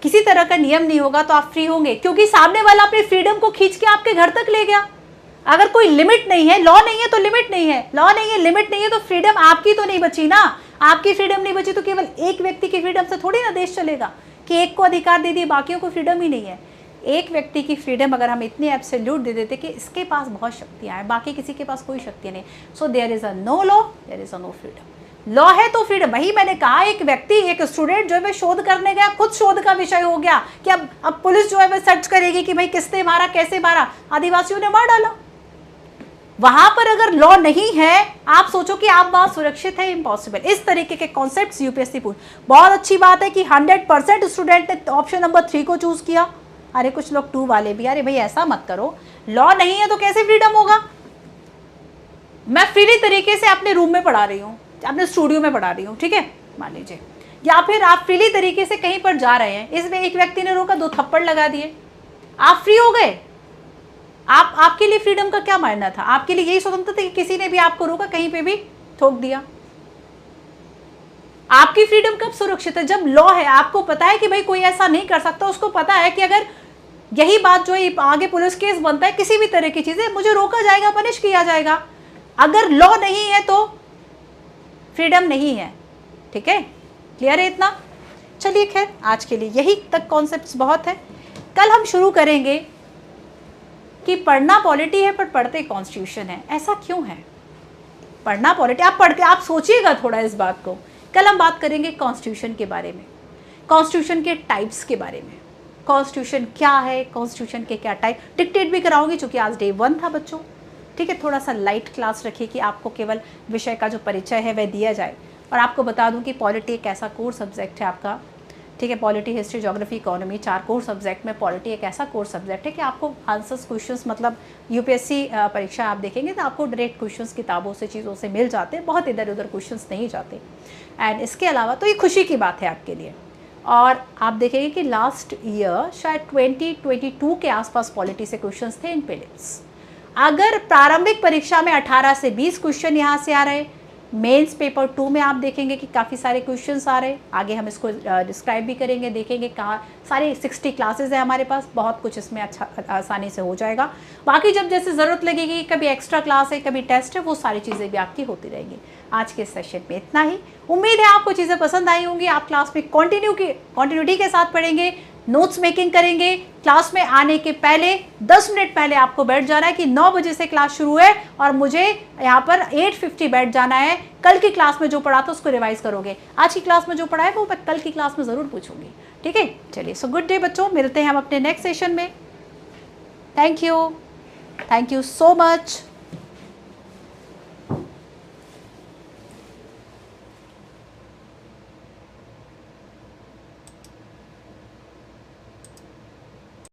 किसी तरह का नियम नहीं होगा तो आप फ्री होंगे, क्योंकि सामने वाला अपनी फ्रीडम को खींच के आपके घर तक ले गया। अगर कोई लिमिट नहीं है, लॉ नहीं है तो लिमिट नहीं है, लॉ नहीं है, लिमिट नहीं है, तो फ्रीडम आपकी तो नहीं बची ना। आपकी फ्रीडम नहीं बची तो केवल एक व्यक्ति की फ्रीडम से थोड़ी ना देश चलेगा कि एक को अधिकार दे दिए, बाकियों को फ्रीडम ही नहीं है। एक व्यक्ति की फ्रीडम अगर हम इतनी एब्सोल्यूट दे देते कि इसके पास बहुत शक्तियां हैं, बाकी किसी के पास कोई शक्ति नहीं, so there is a no law, there is a no freedom. Law है तो फ्रीडम। वही मैंने कहा, एक व्यक्ति, एक स्टूडेंट जो है शोध करने गया, खुद शोध का विषय हो गया कि अब पुलिस जो है वह सर्च करेगी कि भाई किसने मारा, कैसे मारा, आदिवासियों ने मार डाला। वहां पर अगर लॉ नहीं है, आप सोचो कि आप बात सुरक्षित है, इम्पॉसिबल। इस तरीके के कॉन्सेप्ट्स यूपीएससी पूछ। बहुत अच्छी बात है कि 100% स्टूडेंट ने ऑप्शन नंबर 3 को चूज किया। अरे कुछ लोग 2 वाले भी, अरे भाई ऐसा मत करो, लॉ नहीं है तो कैसे फ्रीडम होगा। मैं फ्रीली तरीके से अपने रूम में पढ़ा रही हूँ, अपने स्टूडियो में पढ़ा रही हूँ, ठीक है मान लीजिए, या फिर आप फ्रीली तरीके से कहीं पर जा रहे हैं, इसमें एक व्यक्ति ने रोका, 2 थप्पड़ लगा दिए, आप फ्री हो गए। आपके लिए फ्रीडम का क्या मायना था? आपके लिए यही स्वतंत्रता थी कि किसी ने भी आपको रोका, कहीं पे भी ठोक दिया। आपकी फ्रीडम कब सुरक्षित है? जब लॉ है, आपको पता है कि भाई कोई ऐसा नहीं कर सकता, उसको पता है कि अगर यही बात जो है आगे पुलिस केस बनता है, किसी भी तरह की चीजें, मुझे रोका जाएगा, पनिश किया जाएगा। अगर लॉ नहीं है तो फ्रीडम नहीं है, ठीक है, क्लियर है इतना? चलिए खैर, आज के लिए यही तक कॉन्सेप्ट्स बहुत है। कल हम शुरू करेंगे कि पढ़ना पॉलिटी है पर पढ़ते कॉन्स्टिट्यूशन है। ऐसा क्यों है? पढ़ना पॉलिटी, आप पढ़ के आप सोचिएगा थोड़ा इस बात को। कल हम बात करेंगे कॉन्स्टिट्यूशन के बारे में, कॉन्स्टिट्यूशन के टाइप्स के बारे में, कॉन्स्टिट्यूशन क्या है, कॉन्स्टिट्यूशन के क्या टाइप, डिक्टेट भी कराऊंगी चूंकि आज डे 1 था बच्चों, ठीक है। थोड़ा सा लाइट क्लास रखिए कि आपको केवल विषय का जो परिचय है वह दिया जाए। और आपको बता दूं कि पॉलिटी एक ऐसा कोर सब्जेक्ट है आपका, ठीक है, polity, history, geography, economy, 4 core subject में पॉलिटी एक ऐसा कोर सब्जेक्ट है कि आपको आंसर्स, क्वेश्चंस, मतलब यूपीएससी परीक्षा आप देखेंगे तो आपको डायरेक्ट क्वेश्चंस किताबों से, चीज़ों से मिल जाते हैं, बहुत इधर उधर क्वेश्चंस नहीं जाते। एंड इसके अलावा तो ये खुशी की बात है आपके लिए। और आप देखेंगे कि लास्ट ईयर शायद 2022 के आसपास पॉलिटी से क्वेश्चंस थे इन प्रीलिम्स। अगर प्रारंभिक परीक्षा में 18 से 20 क्वेश्चन यहाँ से आ रहे, मेंस पेपर 2 में आप देखेंगे कि काफ़ी सारे क्वेश्चंस आ रहे। आगे हम इसको डिस्क्राइब भी करेंगे, देखेंगे कहाँ सारे 60 क्लासेस है हमारे पास, बहुत कुछ इसमें अच्छा आसानी से हो जाएगा। बाकी जब जैसे ज़रूरत लगेगी, कभी एक्स्ट्रा क्लास है, कभी टेस्ट है, वो सारी चीज़ें भी आपकी होती रहेंगी। आज के सेशन में इतना ही। उम्मीद है आपको चीज़ें पसंद आई होंगी। आप क्लास में कंटिन्यूटी के साथ पढ़ेंगे, नोट्स मेकिंग करेंगे। क्लास में आने के पहले 10 मिनट पहले आपको बैठ जाना है कि 9 बजे से क्लास शुरू है और मुझे यहाँ पर 8:50 बैठ जाना है। कल की क्लास में जो पढ़ा था उसको रिवाइज करोगे। आज की क्लास में जो पढ़ा है वो मैं कल की क्लास में ज़रूर पूछूंगी, ठीक है। चलिए, सो गुड डे बच्चों, मिलते हैं हम अपने नेक्स्ट सेशन में। Thank you so much.